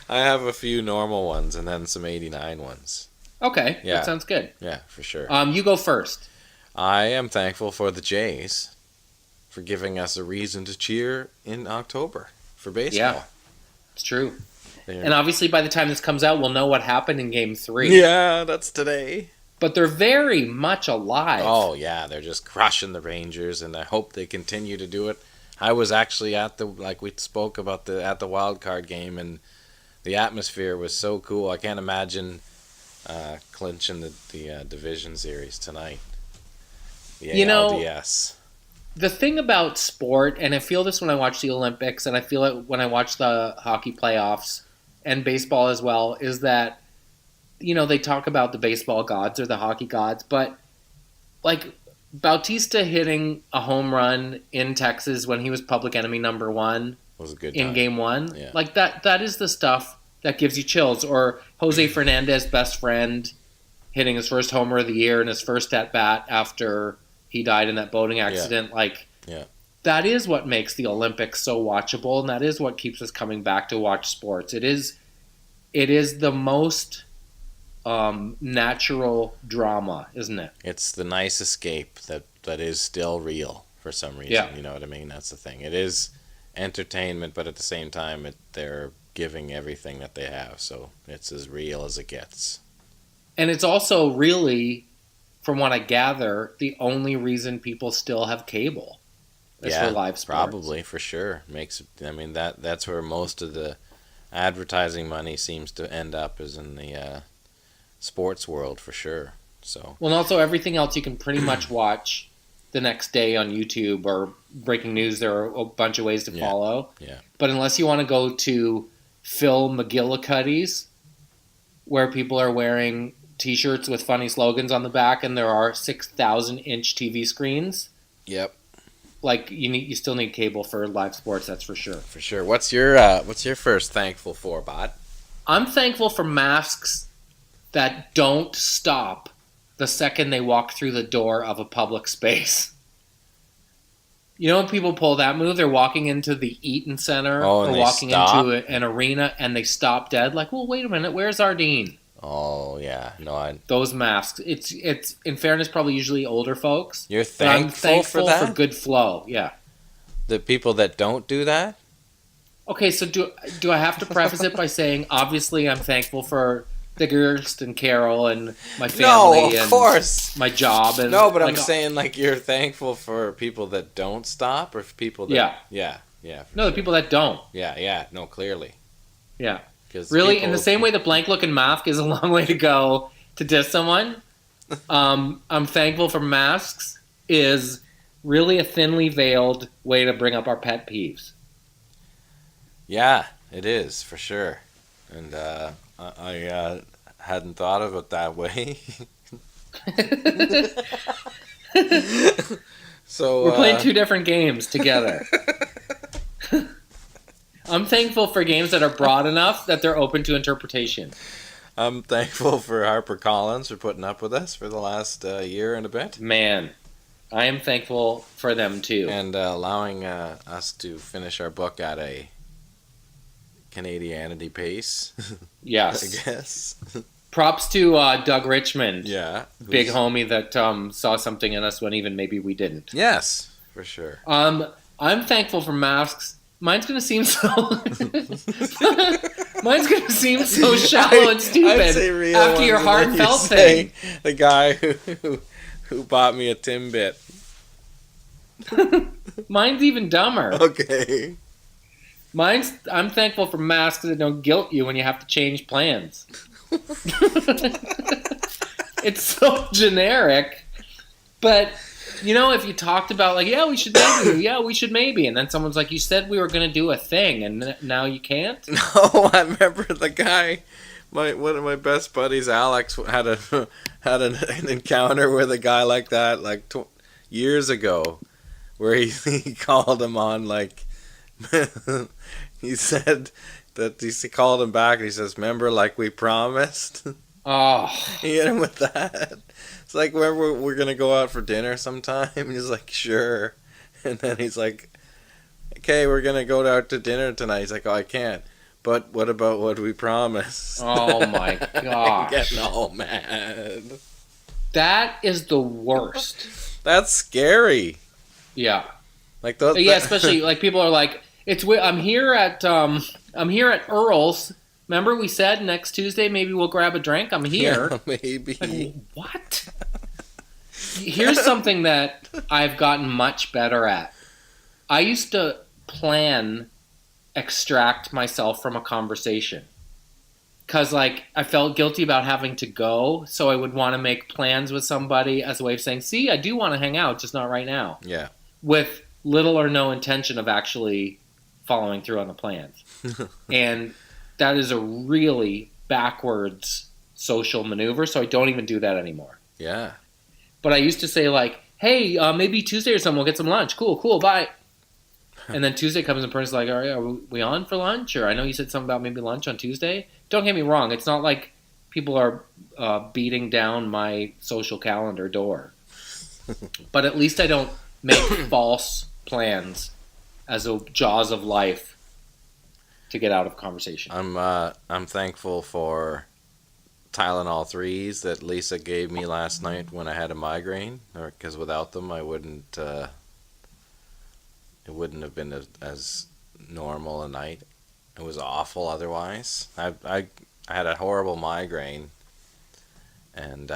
Speaker 2: I have a few normal ones and then some 89 ones.
Speaker 3: Okay,
Speaker 2: Yeah.
Speaker 3: that sounds good.
Speaker 2: Yeah, for sure.
Speaker 3: You go first.
Speaker 2: I am thankful for the Jays for giving us a reason to cheer in October for baseball.
Speaker 3: Yeah, it's true.
Speaker 2: They're-
Speaker 3: And obviously, by the time this comes out, we'll know what happened in Game 3.
Speaker 2: Yeah, that's today.
Speaker 3: But they're very much alive.
Speaker 2: Oh, yeah, they're just crushing the Rangers, and I hope they continue to do it. I was actually at like we spoke about at the wild card game, and the atmosphere was so cool. I can't imagine clinching the division series tonight. The ALDS.
Speaker 3: The thing about sport, and I feel this when I watch the Olympics, and I feel it when I watch the hockey playoffs and baseball as well, is that, they talk about the baseball gods or the hockey gods, but like Bautista hitting a home run in Texas when he was public enemy number 1
Speaker 2: Was a good
Speaker 3: in
Speaker 2: time.
Speaker 3: Game 1,
Speaker 2: Yeah.
Speaker 3: like that is the stuff that gives you chills. Or Jose Fernandez, best friend, hitting his first homer of the year and his first at bat after he died in that boating accident. That is what makes the Olympics so watchable, and that is what keeps us coming back to watch sports. It is the most natural drama, isn't it?
Speaker 2: It's the nice escape that is still real for some reason.
Speaker 3: Yeah.
Speaker 2: You know what I mean? That's the thing. It is entertainment, but at the same time, they're giving everything that they have, so it's as real as it gets.
Speaker 3: And it's also really, from what I gather, the only reason people still have cable is for live sports.
Speaker 2: Probably, for sure. That's where most of the advertising money seems to end up, is in the sports world, for sure. So.
Speaker 3: Well, and also everything else you can pretty much watch the next day on YouTube or breaking news. There are a bunch of ways to follow.
Speaker 2: Yeah.
Speaker 3: But unless you want to go to Phil McGillicuddy's, where people are wearing T-shirts with funny slogans on the back, and there are 6,000-inch TV screens.
Speaker 2: Yep.
Speaker 3: Like you still need cable for live sports. That's for sure.
Speaker 2: For sure. What's your first thankful for, Bot?
Speaker 3: I'm thankful for masks that don't stop the second they walk through the door of a public space. You know when people pull that move? They're walking into the Eaton Center or walking into an arena and they stop dead. Like, well, wait a minute, where's Ardeen?
Speaker 2: Oh, yeah. No,
Speaker 3: Those masks. It's in fairness, probably usually older folks.
Speaker 2: You're
Speaker 3: But I'm
Speaker 2: thankful for that?
Speaker 3: for good flow, yeah.
Speaker 2: The people that don't do that?
Speaker 3: Okay, so do I have to preface it by saying, obviously, I'm thankful for Taggart and Carol and my family
Speaker 2: No, of course.
Speaker 3: my job. And
Speaker 2: No, but I'm saying, like, you're thankful for people that don't stop, or for people that...
Speaker 3: Yeah.
Speaker 2: Yeah.
Speaker 3: No, the people that don't.
Speaker 2: Yeah. No, clearly.
Speaker 3: Yeah.
Speaker 2: 'Cause
Speaker 3: Really,
Speaker 2: people-
Speaker 3: in the same way that blank looking mask is a long way to go to diss someone, I'm thankful for masks is really a thinly veiled way to bring up our pet peeves.
Speaker 2: Yeah, it is, for sure. And I hadn't thought of it that way. So
Speaker 3: We're playing two different games together. I'm thankful for games that are broad enough that they're open to interpretation.
Speaker 2: I'm thankful for HarperCollins for putting up with us for the last year and a bit.
Speaker 3: Man, I am thankful for them too.
Speaker 2: And allowing us to finish our book at a Canadianity pace,
Speaker 3: Yes.
Speaker 2: I guess.
Speaker 3: Props to Doug Richmond.
Speaker 2: Yeah.
Speaker 3: Big homie that saw something in us when even maybe we didn't.
Speaker 2: Yes, for sure.
Speaker 3: I'm thankful for masks. Mine's gonna seem so. Mine's gonna seem so shallow and stupid
Speaker 2: I'd say real
Speaker 3: after your
Speaker 2: ones, and then you
Speaker 3: heartfelt
Speaker 2: say
Speaker 3: thing.
Speaker 2: The guy who bought me a Timbit.
Speaker 3: Mine's even dumber.
Speaker 2: Okay.
Speaker 3: I'm thankful for masks that don't guilt you when you have to change plans. It's so generic, but if you talked about like, we should maybe, and then someone's like, you said we were going to do a thing, and now you can't.
Speaker 2: No, I remember the guy. One of my best buddies, Alex, had an encounter with a guy like that, like years ago, where he called him on like. He said that he called him back and he says, "Remember, like we promised."
Speaker 3: Oh,
Speaker 2: He hit him with that. It's like, remember we're gonna go out for dinner sometime? And he's like, sure. And then he's like, okay, we're gonna go out to dinner tonight. He's like, oh, I can't. But what about what we promised?
Speaker 3: Oh my gosh.
Speaker 2: Getting all mad.
Speaker 3: That is the worst.
Speaker 2: That's scary.
Speaker 3: Yeah.
Speaker 2: Like those.
Speaker 3: Yeah, especially like people are like, I'm here at Earl's. Remember we said next Tuesday maybe we'll grab a drink? I'm here.
Speaker 2: Yeah, maybe.
Speaker 3: Like, what? Here's something that I've gotten much better at. I used to extract myself from a conversation. Because, like, I felt guilty about having to go, so I would want to make plans with somebody as a way of saying, see, I do want to hang out, just not right now.
Speaker 2: Yeah.
Speaker 3: With little or no intention of actually following through on the plans. And that is a really backwards social maneuver, so I don't even do that anymore.
Speaker 2: Yeah.
Speaker 3: But I used to say, like, hey, maybe Tuesday or something, we'll get some lunch. Cool, bye. And then Tuesday comes and person's like, are we on for lunch? Or I know you said something about maybe lunch on Tuesday. Don't get me wrong. It's not like people are beating down my social calendar door. But at least I don't make false plans as a jaws of life to get out of conversation.
Speaker 2: I'm thankful for Tylenol 3s that Lisa gave me last night when I had a migraine, because without them I wouldn't. It wouldn't have been as normal a night. It was awful otherwise. I had a horrible migraine, and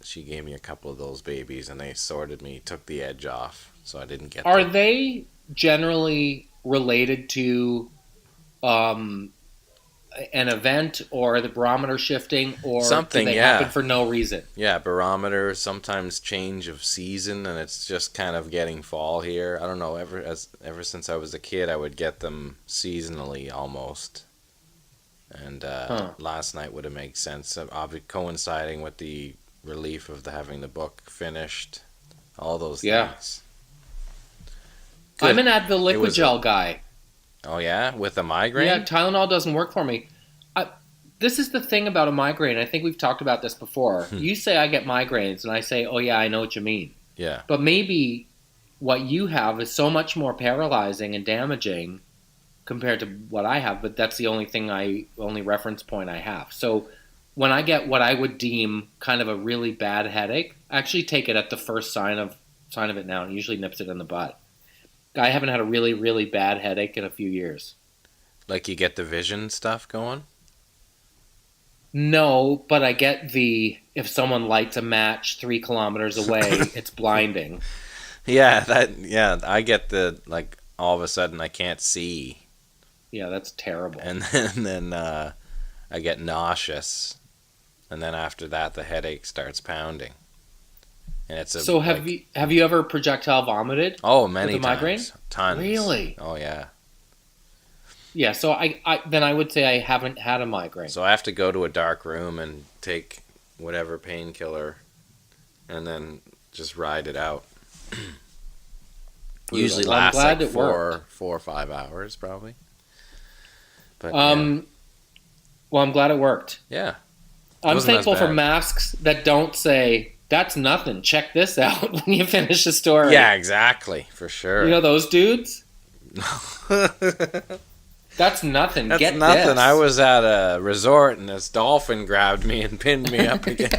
Speaker 2: she gave me a couple of those babies, and they took the edge off, so I didn't get them.
Speaker 3: Are they generally related to an event or the barometer shifting, or
Speaker 2: something?
Speaker 3: Do they happen for no reason?
Speaker 2: Yeah, barometer, sometimes change of season, and it's just kind of getting fall here. I don't know. Ever since I was a kid, I would get them seasonally almost. And last night would have made sense, coinciding with the relief of having the book finished. All those things. Good.
Speaker 3: I'm an Advil liquid gel guy.
Speaker 2: Oh yeah, with a migraine?
Speaker 3: Yeah, Tylenol doesn't work for me. This is the thing about a migraine. I think we've talked about this before. You say I get migraines, and I say, oh yeah, I know what you mean.
Speaker 2: Yeah.
Speaker 3: But maybe what you have is so much more paralyzing and damaging compared to what I have, but that's the only reference point I have. So when I get what I would deem kind of a really bad headache, I actually take it at the first sign of it now, and usually nips it in the butt. I haven't had a really, really bad headache in a few years.
Speaker 2: Like you get the vision stuff going?
Speaker 3: No, but I get if someone lights a match 3 kilometers away, it's blinding.
Speaker 2: Yeah, I get all of a sudden I can't see.
Speaker 3: Yeah, that's terrible.
Speaker 2: And then I get nauseous. And then after that the headache starts pounding. And it's
Speaker 3: So have you ever projectile vomited?
Speaker 2: Oh, many
Speaker 3: with a migraine?
Speaker 2: times. Tons.
Speaker 3: Really?
Speaker 2: Oh yeah.
Speaker 3: Yeah, so I would say I haven't had a migraine.
Speaker 2: So I have to go to a dark room and take whatever painkiller and then just ride it out. Usually lasts like 4 or 5 hours probably. But
Speaker 3: well, I'm glad it worked.
Speaker 2: Yeah.
Speaker 3: I'm thankful for masks that don't say, that's nothing, check this out when you finish a story.
Speaker 2: Yeah, exactly, for sure.
Speaker 3: You know those dudes? That's nothing.
Speaker 2: That's
Speaker 3: Get
Speaker 2: nothing.
Speaker 3: this.
Speaker 2: I was at a resort and this dolphin grabbed me and pinned me up again.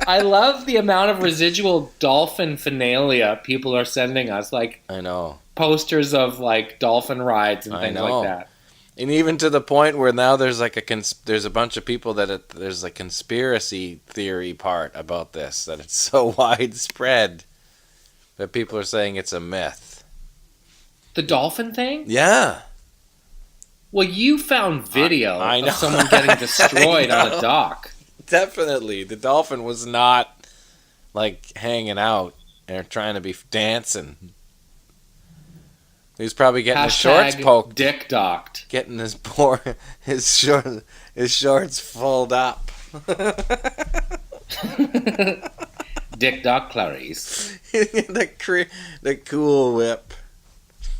Speaker 3: I love the amount of residual dolphin finalia people are sending us. Like,
Speaker 2: I know.
Speaker 3: Posters of like dolphin rides and things like that.
Speaker 2: And even to the point where now there's like there's a bunch of people there's a conspiracy theory part about this, that it's so widespread that people are saying it's a myth.
Speaker 3: The dolphin thing?
Speaker 2: Yeah.
Speaker 3: Well, you found video
Speaker 2: I know.
Speaker 3: of someone getting destroyed on a dock.
Speaker 2: Definitely. The dolphin was not like hanging out and trying to be dancing. He was probably getting his shorts poked.
Speaker 3: Dick docked.
Speaker 2: Getting his shorts fulled up.
Speaker 3: Dick dock Clarice.
Speaker 2: the Cool Whip.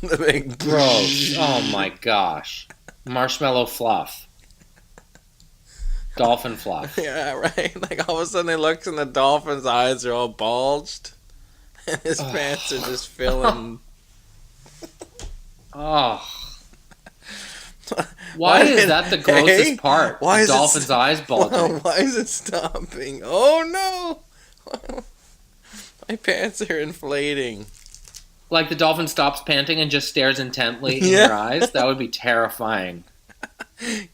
Speaker 2: The big
Speaker 3: Gross. Oh my gosh. Marshmallow fluff. Dolphin fluff.
Speaker 2: Yeah, right. Like all of a sudden he looks and the dolphin's eyes are all bulged. And his pants are just filling.
Speaker 3: Oh. Why is that the grossest part?
Speaker 2: Why is
Speaker 3: Dolphin's eyes bulging.
Speaker 2: Why is it stopping? Oh no! My pants are inflating.
Speaker 3: Like the dolphin stops panting and just stares intently in your eyes? That would be terrifying.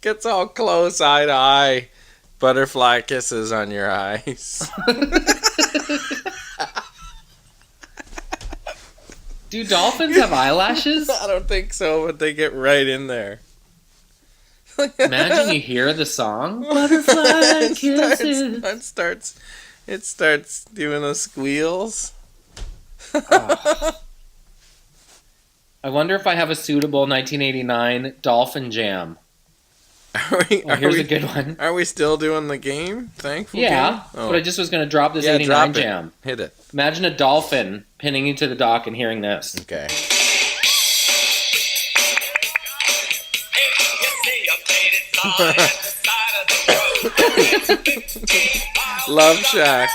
Speaker 2: Gets all close, eye to eye. Butterfly kisses on your eyes.
Speaker 3: Do dolphins have eyelashes?
Speaker 2: I don't think so, but they get right in there.
Speaker 3: Imagine you hear the song. Butterfly kisses.
Speaker 2: It starts doing the squeals.
Speaker 3: Oh. I wonder if I have a suitable 1989 Dolphin Jam. Here's a good one.
Speaker 2: Are we still doing the game? Thankful
Speaker 3: Yeah,
Speaker 2: game? Oh.
Speaker 3: but I just was going to drop this 89
Speaker 2: drop
Speaker 3: jam.
Speaker 2: Hit it.
Speaker 3: Imagine a dolphin pinning you to the dock and hearing this.
Speaker 2: Okay. Love Shack.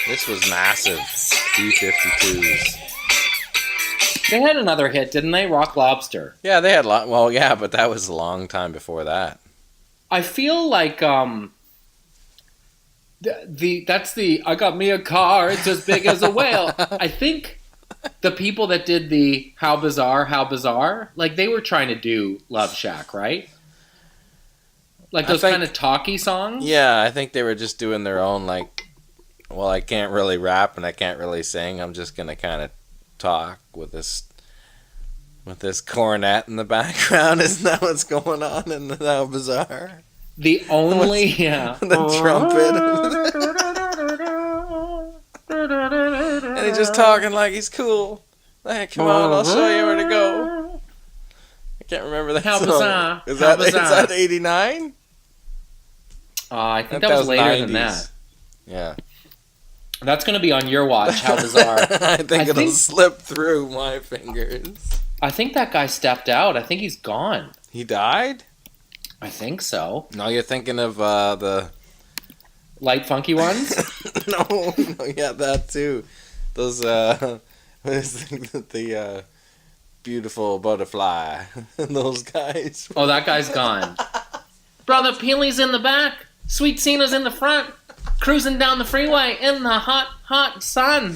Speaker 2: This was massive. B-52s.
Speaker 3: They had another hit, didn't they? Rock Lobster.
Speaker 2: Yeah, they had a lot. Well, yeah, but that was a long time before that.
Speaker 3: I feel like that's the I got me a car, it's as big as a whale. I think the people that did the How Bizarre, like they were trying to do Love Shack, right? Like those kind of talky songs?
Speaker 2: Yeah, I think they were just doing their own, like, well, I can't really rap and I can't really sing. I'm just going to kind of talk with this cornet in the background. Isn't that what's going on in the How Bizarre?
Speaker 3: The only, yeah.
Speaker 2: The trumpet. And he's just talking like he's cool. Like, come on, I'll show you where to go. I can't remember that
Speaker 3: How
Speaker 2: song.
Speaker 3: Bizarre.
Speaker 2: Is
Speaker 3: How
Speaker 2: that 89?
Speaker 3: I think that was later
Speaker 2: 90s.
Speaker 3: than that.
Speaker 2: Yeah.
Speaker 3: That's going to be on your watch, How Bizarre.
Speaker 2: I think it'll slip through my fingers.
Speaker 3: I think that guy stepped out. I think he's gone.
Speaker 2: He died?
Speaker 3: I think so.
Speaker 2: No, you're thinking of the...
Speaker 3: Light funky ones?
Speaker 2: no, yeah, that too. Those, what is the beautiful butterfly. Those guys.
Speaker 3: Oh, that guy's gone. Brother Peely's in the back. Sweet Sina's in the front. Cruising down the freeway in the hot, hot sun.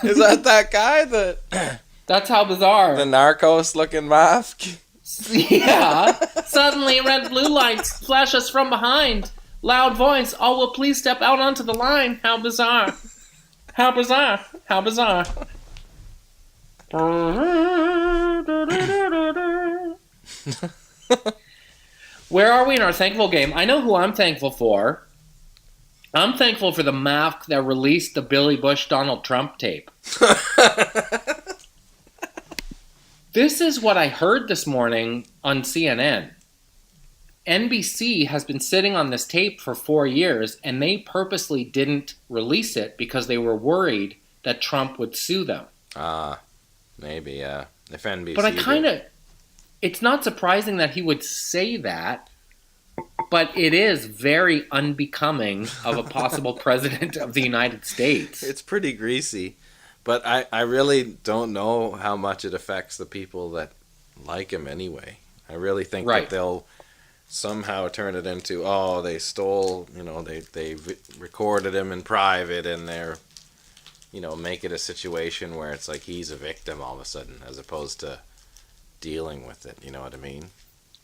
Speaker 2: Is that guy?
Speaker 3: That's How Bizarre.
Speaker 2: The Narcos looking mask?
Speaker 3: Yeah. Suddenly red blue lights flash us from behind. Loud voice, all will please step out onto the line. How bizarre. How bizarre. How bizarre. Where are we in our thankful game? I know who I'm thankful for. I'm thankful for the MAFC that released the Billy Bush Donald Trump tape. This is what I heard this morning on CNN. NBC has been sitting on this tape for 4 years, and they purposely didn't release it because they were worried that Trump would sue them.
Speaker 2: Maybe, yeah. If NBC
Speaker 3: But it's not surprising that he would say that, but it is very unbecoming of a possible president of the United States.
Speaker 2: It's pretty greasy. But I really don't know how much it affects the people that like him anyway. I really think that they'll somehow turn it into, oh, they stole, they recorded him in private, and they're, make it a situation where it's like he's a victim all of a sudden, as opposed to dealing with it. You know what I mean?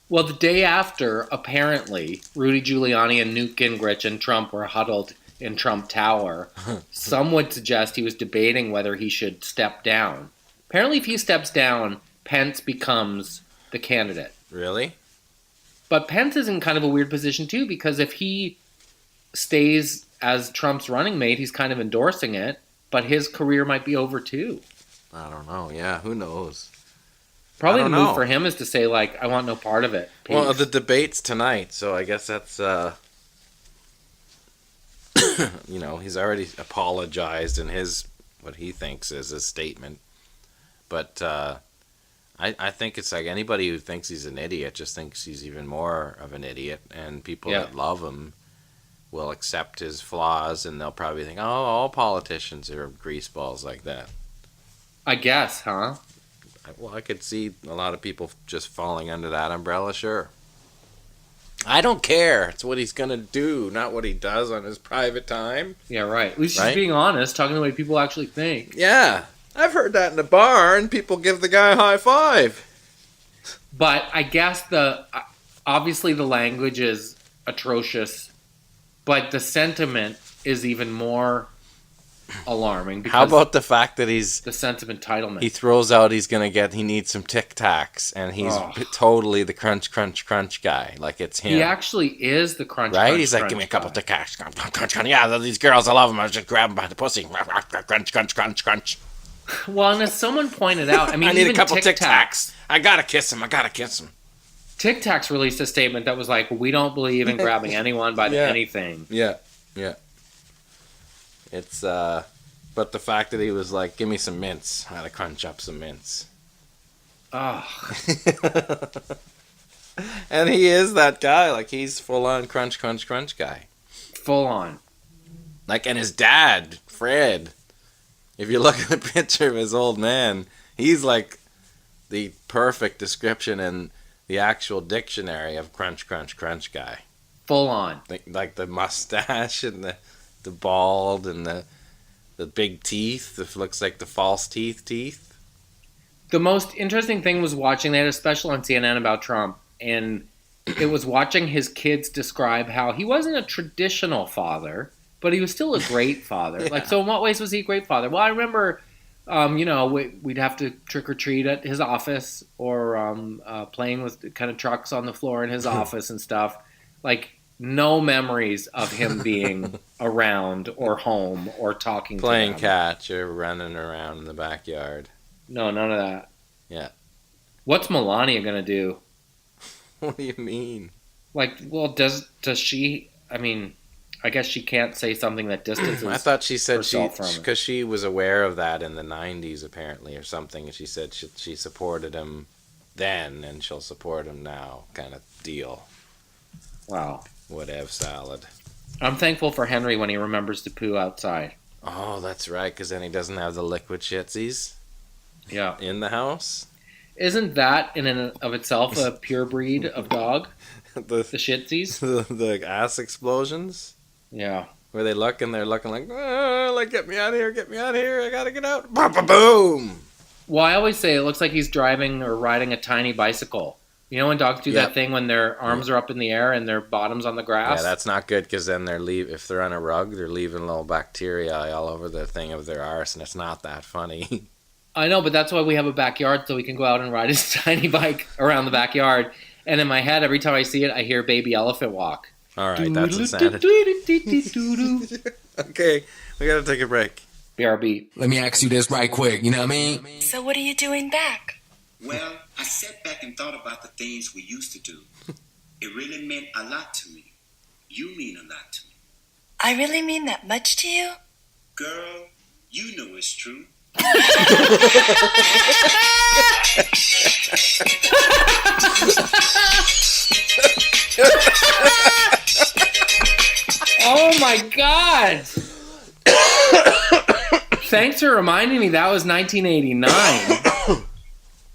Speaker 3: Well, the day after, apparently, Rudy Giuliani and Newt Gingrich and Trump were huddled in Trump Tower. Some would suggest he was debating whether he should step down. Apparently, if he steps down, Pence becomes the candidate.
Speaker 2: Really?
Speaker 3: But Pence is in kind of a weird position, too, because if he stays as Trump's running mate, he's kind of endorsing it, but his career might be over, too.
Speaker 2: I don't know. Yeah, who knows?
Speaker 3: Probably the move for him is to say, like, I want no part of it. Peace.
Speaker 2: Well, the debate's tonight, so I guess that's, he's already apologized in what he thinks is a statement. But I think it's like anybody who thinks he's an idiot just thinks he's even more of an idiot, and people that love him will accept his flaws, and they'll probably think, oh, all politicians are greaseballs like that.
Speaker 3: I guess, huh?
Speaker 2: Well, I could see a lot of people just falling under that umbrella, sure. I don't care. It's what he's going to do, not what he does on his private time.
Speaker 3: Yeah, right. At least
Speaker 2: Right?
Speaker 3: she's being honest, talking the way people actually think.
Speaker 2: Yeah. I've heard that in the bar, and people give the guy a high five.
Speaker 3: But I guess obviously the language is atrocious, but the sentiment is even more alarming.
Speaker 2: How
Speaker 3: Because
Speaker 2: about the fact that
Speaker 3: the sense of entitlement?
Speaker 2: he throws out he needs some Tic Tacs, and he's totally the crunch, crunch, crunch guy. Like it's him.
Speaker 3: He actually is the crunch.
Speaker 2: Right?
Speaker 3: Crunch,
Speaker 2: He's like,
Speaker 3: crunch
Speaker 2: give me a couple
Speaker 3: guy.
Speaker 2: Tic Tacs. Crunch, crunch, crunch. Yeah, these girls, I love them. I just grab them by the pussy. Crunch, crunch, crunch, crunch.
Speaker 3: Well, and as someone pointed out, I mean,
Speaker 2: I need a
Speaker 3: even
Speaker 2: couple Tic
Speaker 3: Tacs.
Speaker 2: Tacs. I gotta kiss him.
Speaker 3: Tic Tacs released a statement that was like, "We don't believe in grabbing anyone by
Speaker 2: Yeah.
Speaker 3: anything."
Speaker 2: Yeah. It's, but the fact that he was like, give me some mints. I gotta crunch up some mints.
Speaker 3: Oh,
Speaker 2: And he is that guy. Like, he's full on crunch, crunch, crunch guy.
Speaker 3: full on.
Speaker 2: Like, and his dad, Fred, if you look at the picture of his old man, he's like the perfect description in the actual dictionary of crunch, crunch, crunch guy.
Speaker 3: Full on.
Speaker 2: Like the mustache and the bald and the big teeth that looks like the false teeth.
Speaker 3: The most interesting thing was watching, they had a special on CNN about Trump, and it was watching his kids describe how he wasn't a traditional father, but he was still a great father.
Speaker 2: Yeah.
Speaker 3: Like, so in what ways was he a great father? Well, I remember, we'd have to trick or treat at his office, or playing with kind of trucks on the floor in his office and stuff. Like, no memories of him being around or home or talking
Speaker 2: Playing
Speaker 3: to them.
Speaker 2: catch or running around in the backyard.
Speaker 3: No, none of that.
Speaker 2: Yeah.
Speaker 3: What's Melania gonna do?
Speaker 2: What do you mean?
Speaker 3: Like, well, does she? I mean, I guess she can't say something that distances.
Speaker 2: I thought she said
Speaker 3: herself from it.
Speaker 2: because she was aware of that in the 90s apparently or something, and she said she supported him then and she'll support him now, kind of deal.
Speaker 3: Wow.
Speaker 2: Whatever salad.
Speaker 3: I'm thankful for Henry when he remembers to poo outside.
Speaker 2: Oh, that's right, because then he doesn't have the liquid shitsies
Speaker 3: Yeah.
Speaker 2: in the house.
Speaker 3: Isn't that in and of itself a pure breed of dog?
Speaker 2: the
Speaker 3: The Shitsies?
Speaker 2: the ass explosions
Speaker 3: Yeah.
Speaker 2: where they look and they're looking like, oh, like get me out of here, I gotta get out. Boom.
Speaker 3: Well, I always say it looks like he's driving or riding a tiny bicycle. You know when dogs do
Speaker 2: Yep.
Speaker 3: that thing when their arms are up in the air and their bottoms on the grass?
Speaker 2: Yeah, that's not good because then if they're on a rug, they're leaving little bacteria all over the thing of their arse, and it's not that funny.
Speaker 3: I know, but that's why we have a backyard so we can go out and ride his tiny bike around the backyard. And in my head, every time I see it, I hear baby elephant walk.
Speaker 2: All right, that's insanity. Okay, we gotta take a break.
Speaker 3: BRB.
Speaker 6: Let me ask you this right quick, you know what I mean?
Speaker 5: So what are you doing back?
Speaker 4: Well, I sat back and thought about the things we used to do. It really meant a lot to me. You mean a lot to me.
Speaker 5: I really mean that much to you?
Speaker 4: Girl, you know it's true.
Speaker 3: Oh my God! Thanks for reminding me that was 1989.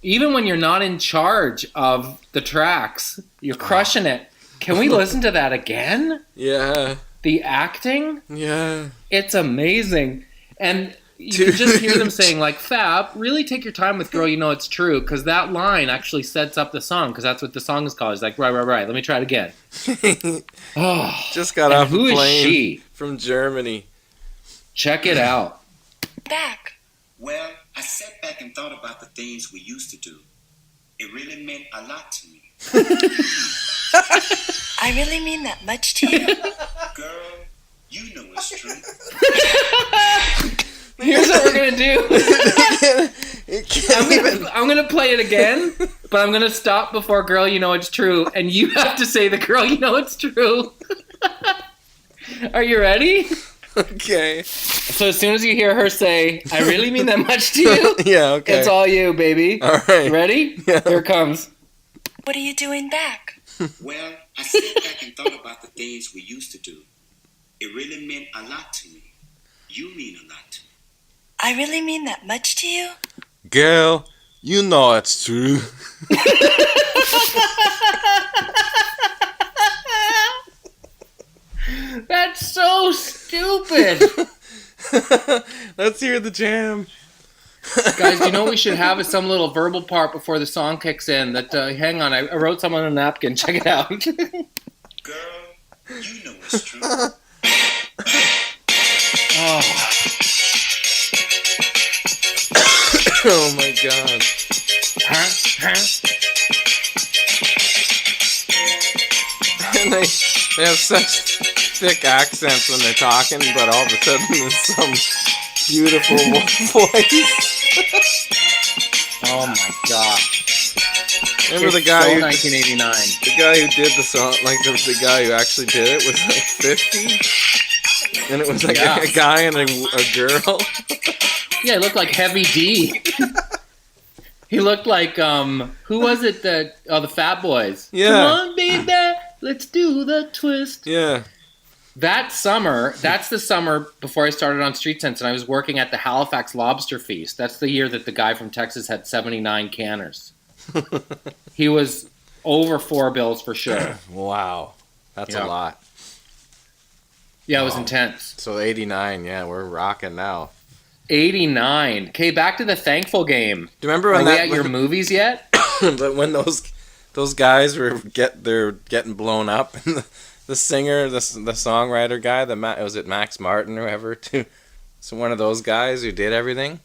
Speaker 3: Even when you're not in charge of the tracks, you're crushing it. Can we listen to that again?
Speaker 2: Yeah,
Speaker 3: The acting?
Speaker 2: yeah.
Speaker 3: It's amazing. And you can just hear them saying, like, Fab, really take your time with Girl, You Know It's True, because that line actually sets up the song, because that's what the song is called. It's like, right, let me try it again. Oh,
Speaker 2: Just got
Speaker 3: and
Speaker 2: off
Speaker 3: who
Speaker 2: a
Speaker 3: is
Speaker 2: plane
Speaker 3: she?
Speaker 2: from Germany.
Speaker 3: Check it out.
Speaker 5: Back.
Speaker 4: Well, I sat back and thought about the things we used to do. It really meant a lot to me.
Speaker 5: I really mean that much to you?
Speaker 4: Girl, you know it's true.
Speaker 3: Here's what we're going to do. I'm gonna play it again, but I'm going to stop before Girl, You Know It's True, and you have to say the Girl, You Know It's True. Are you ready?
Speaker 2: Okay.
Speaker 3: So as soon as you hear her say, I really mean that much to you,
Speaker 2: Yeah, okay.
Speaker 3: it's all you, baby.
Speaker 2: All right.
Speaker 3: You ready?
Speaker 2: Yeah.
Speaker 3: Here it comes.
Speaker 5: What are you doing back?
Speaker 4: Well, I sat back and thought about the things we used to do. It really meant a lot to me. You mean a lot to me.
Speaker 5: I really mean that much to you?
Speaker 2: Girl, you know it's true.
Speaker 3: That's so stupid.
Speaker 2: Let's hear the jam.
Speaker 3: Guys, you know what we should have is some little verbal part before the song kicks in. That hang on, I wrote some on a napkin. Check it out.
Speaker 4: Girl, you know it's true.
Speaker 2: Oh my god. And they have such thick accents when they're talking, but all of a sudden there's some beautiful voice.
Speaker 3: Oh my god.
Speaker 2: Remember
Speaker 3: It's
Speaker 2: the guy
Speaker 3: so
Speaker 2: who
Speaker 3: 1989.
Speaker 2: the guy who did the song, like the guy who actually did it was like 50, and it was like a guy and a girl.
Speaker 3: Yeah, he looked like Heavy D. He looked like who was it that the Fat Boys?
Speaker 2: Yeah.
Speaker 3: Come on, baby, let's do the twist.
Speaker 2: Yeah.
Speaker 3: That summer, that's the summer before I started on Street Sense, and I was working at the Halifax Lobster Feast. That's the year that the guy from Texas had 79 canners. He was over 4 bills for sure.
Speaker 2: Wow. That's a lot.
Speaker 3: Yeah, it was intense.
Speaker 2: So 89, yeah, we're rocking now.
Speaker 3: 89. Okay, back to the Thankful game.
Speaker 2: Do you remember
Speaker 3: Are
Speaker 2: when
Speaker 3: we at your movies yet?
Speaker 2: But when those guys were they're getting blown up, and the singer, the songwriter guy, was it Max Martin or whoever, so one of those guys who did everything.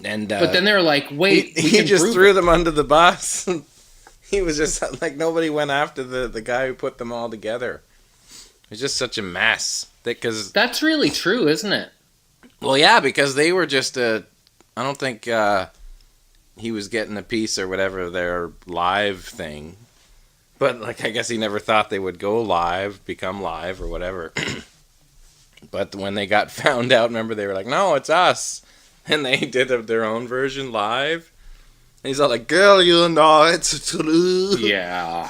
Speaker 2: And
Speaker 3: but then they were like, wait,
Speaker 2: he just threw them under the bus. He was just like, nobody went after the guy who put them all together. It was just such a mess.
Speaker 3: That's really true, isn't it?
Speaker 2: Well, yeah, because they were just I don't think he was getting a piece or whatever of their live thing. But, like, I guess he never thought they would go live, become live, or whatever. But when they got found out, remember, they were like, no, it's us. And they did their own version live. And he's all like, girl, you know it's true.
Speaker 3: Yeah.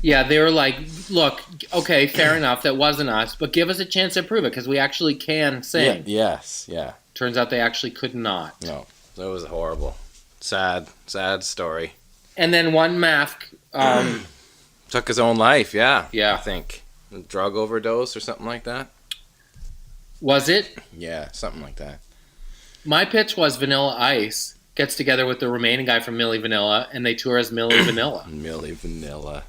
Speaker 3: Yeah, they were like, look, okay, fair enough, that wasn't us, but give us a chance to prove it, because we actually can sing.
Speaker 2: Yeah, yeah.
Speaker 3: Turns out they actually could not.
Speaker 2: No, it was horrible. Sad story.
Speaker 3: And then one mask
Speaker 2: took his own life, yeah.
Speaker 3: Yeah.
Speaker 2: I think. A drug overdose or something like that.
Speaker 3: Was it?
Speaker 2: Yeah, something like that.
Speaker 3: My pitch was Vanilla Ice gets together with the remaining guy from Milli Vanilli, and they tour as Milli Vanilla.
Speaker 2: Milli Vanilli.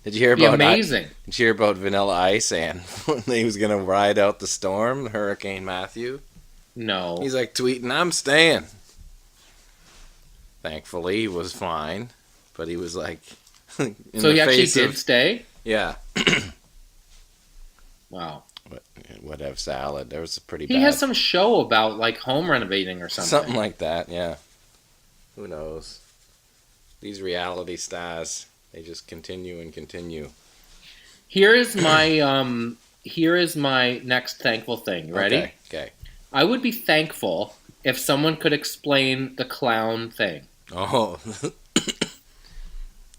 Speaker 2: Did you hear
Speaker 3: Be
Speaker 2: about
Speaker 3: amazing.
Speaker 2: Did you hear about Vanilla Ice and when he was gonna ride out the storm, Hurricane Matthew?
Speaker 3: No.
Speaker 2: He's like tweeting, "I'm staying." Thankfully, he was fine, but he was like,
Speaker 3: so he actually did stay.
Speaker 2: Yeah.
Speaker 3: Wow.
Speaker 2: Would have salad. There was a pretty.
Speaker 3: He
Speaker 2: bad...
Speaker 3: has some show about like home renovating or something.
Speaker 2: Something like that. Yeah. Who knows? These reality stars, they just continue and continue.
Speaker 3: Here is my next thankful thing. Ready?
Speaker 2: Okay.
Speaker 3: I would be thankful if someone could explain the clown thing.
Speaker 2: Oh.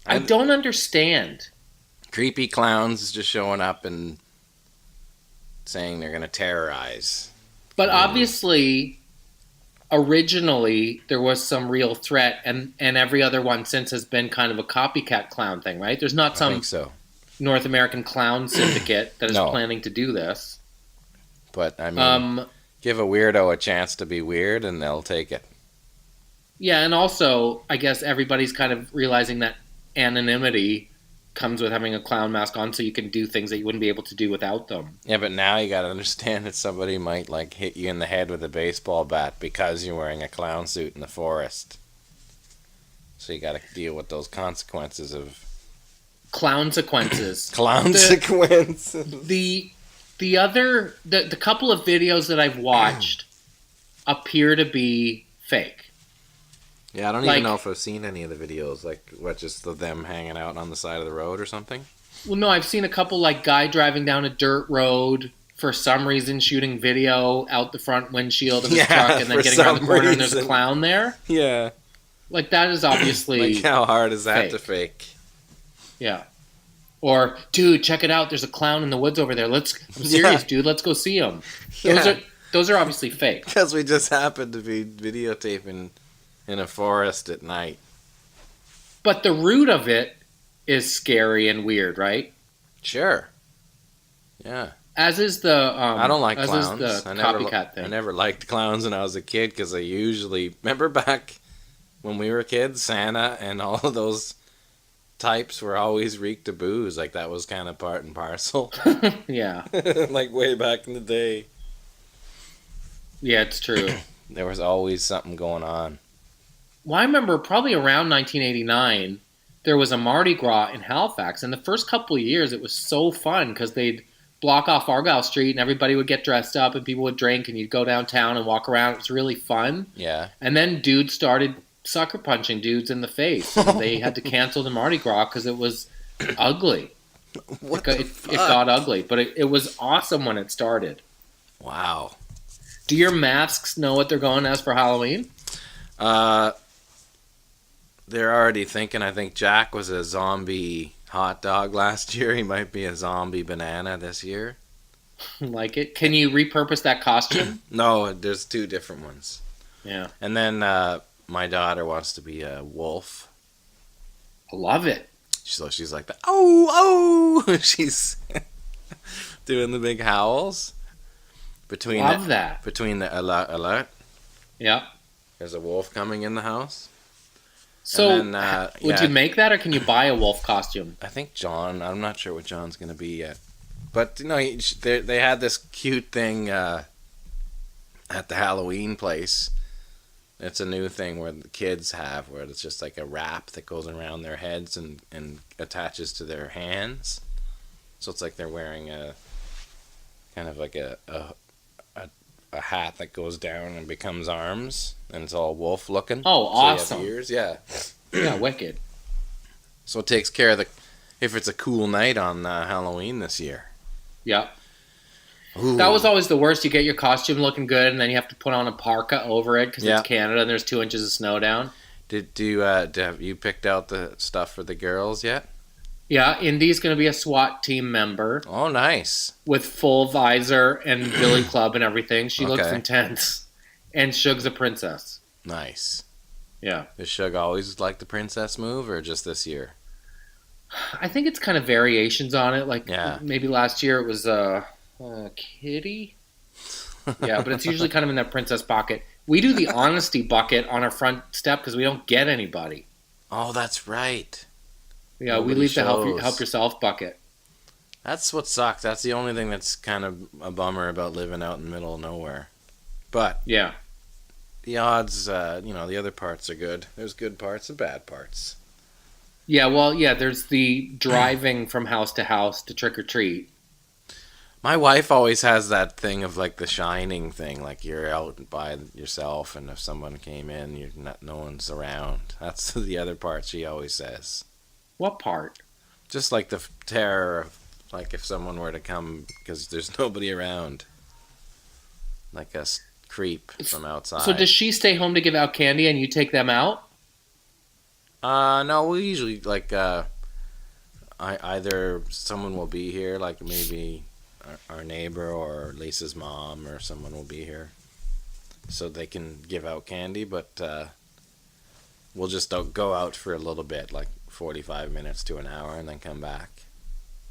Speaker 3: I don't understand.
Speaker 2: Creepy clowns just showing up and saying they're going to terrorize.
Speaker 3: But obviously, originally, there was some real threat, and every other one since has been kind of a copycat clown thing, right? There's not
Speaker 2: I
Speaker 3: some
Speaker 2: think so.
Speaker 3: North American clown syndicate that is planning to do this.
Speaker 2: But, I mean, give a weirdo a chance to be weird, and they'll take it.
Speaker 3: Yeah, and also, I guess everybody's kind of realizing that anonymity comes with having a clown mask on, so you can do things that you wouldn't be able to do without them.
Speaker 2: Yeah, but now you got to understand that somebody might like hit you in the head with a baseball bat because you're wearing a clown suit in the forest. So you got to deal with those consequences of
Speaker 3: clownsequences.
Speaker 2: Clownsequences.
Speaker 3: The couple of videos that I've watched appear to be fake.
Speaker 2: Yeah, I don't even know if I've seen any of the videos. Like, what, just them hanging out on the side of the road or something?
Speaker 3: Well, no, I've seen a couple, like, guy driving down a dirt road, for some reason shooting video out the front windshield of his truck, and then getting around the corner and there's a clown there.
Speaker 2: Yeah.
Speaker 3: Like, that is obviously
Speaker 2: like, how hard is that to fake?
Speaker 3: Yeah. Or, dude, check it out. There's a clown in the woods over there. I'm serious, dude. Let's go see him. Those are obviously fake.
Speaker 2: Because we just happened to be videotaping in a forest at night.
Speaker 3: But the root of it is scary and weird, right?
Speaker 2: Sure. Yeah.
Speaker 3: As is the
Speaker 2: I don't like
Speaker 3: as
Speaker 2: clowns.
Speaker 3: is the
Speaker 2: I
Speaker 3: copycat thing.
Speaker 2: I never liked clowns when I was a kid because I usually remember back when we were kids, Santa and all of those types were always reeked of booze. Like that was kind of part and parcel.
Speaker 3: Yeah.
Speaker 2: Like way back in the day,
Speaker 3: Yeah, it's true.
Speaker 2: there was always something going on.
Speaker 3: Well, I remember probably around 1989, there was a Mardi Gras in Halifax, and the first couple of years it was so fun because they'd block off Argyle Street and everybody would get dressed up and people would drink and you'd go downtown and walk around. It was really fun.
Speaker 2: Yeah.
Speaker 3: And then dudes started sucker punching dudes in the face, and they had to cancel the Mardi Gras because it was ugly. It got ugly, but it was awesome when it started.
Speaker 2: Wow.
Speaker 3: Do your masks know what they're going as for Halloween?
Speaker 2: They're already thinking. I think Jack was a zombie hot dog last year. He might be a zombie banana this year.
Speaker 3: Like it? Can you repurpose that costume?
Speaker 2: No, there's two different ones.
Speaker 3: Yeah.
Speaker 2: And then my daughter wants to be a wolf.
Speaker 3: I love it.
Speaker 2: So she's like, oh! She's doing the big howls.
Speaker 3: Love that.
Speaker 2: Between the alert.
Speaker 3: Yeah.
Speaker 2: There's a wolf coming in the house.
Speaker 3: So,
Speaker 2: then,
Speaker 3: would you make that, or can you buy a wolf costume?
Speaker 2: I think John. I'm not sure what John's going to be yet. But you know, they had this cute thing at the Halloween place. It's a new thing where the kids have, where it's just like a wrap that goes around their heads and attaches to their hands. So it's like they're wearing a kind of like a hat that goes down and becomes arms, and it's all wolf looking.
Speaker 3: Oh, awesome!
Speaker 2: So you have ears, yeah.
Speaker 3: Yeah, wicked.
Speaker 2: So it takes care of if it's a cool night on Halloween this year.
Speaker 3: Yeah.
Speaker 2: Ooh.
Speaker 3: That was always the worst. You get your costume looking good, and then you have to put on a parka over it because it's Canada and there's 2 inches of snow down.
Speaker 2: Have you picked out the stuff for the girls yet?
Speaker 3: Yeah, Indy's going to be a SWAT team member.
Speaker 2: Oh, nice.
Speaker 3: With full visor and billy club and everything. She looks
Speaker 2: Okay.
Speaker 3: intense. And Shug's a princess.
Speaker 2: Nice.
Speaker 3: Yeah.
Speaker 2: Does Shug always like the princess move, or just this year?
Speaker 3: I think it's kind of variations on it. Like maybe last year it was Kitty. Yeah, but it's usually kind of in that princess bucket. We do the honesty bucket on our front step because we don't get anybody.
Speaker 2: Oh, that's right.
Speaker 3: Yeah,
Speaker 2: Nobody
Speaker 3: we leave the
Speaker 2: shows.
Speaker 3: help yourself bucket.
Speaker 2: That's what sucks. That's the only thing that's kind of a bummer about living out in the middle of nowhere. But
Speaker 3: yeah,
Speaker 2: the odds, the other parts are good. There's good parts and bad parts.
Speaker 3: Yeah, well, yeah, there's the driving from house to house to trick or treat.
Speaker 2: My wife always has that thing of like the Shining thing, like you're out by yourself, and if someone came in, no one's around. That's the other part she always says.
Speaker 3: What part?
Speaker 2: Just like the terror of, like, if someone were to come because there's nobody around, like a creep from outside.
Speaker 3: So does she stay home to give out candy and you take them out?
Speaker 2: No, we usually either someone will be here, like maybe our neighbor or Lisa's mom or someone will be here, so they can give out candy. But we'll just go out for a little bit, like 45 minutes to an hour, and then come back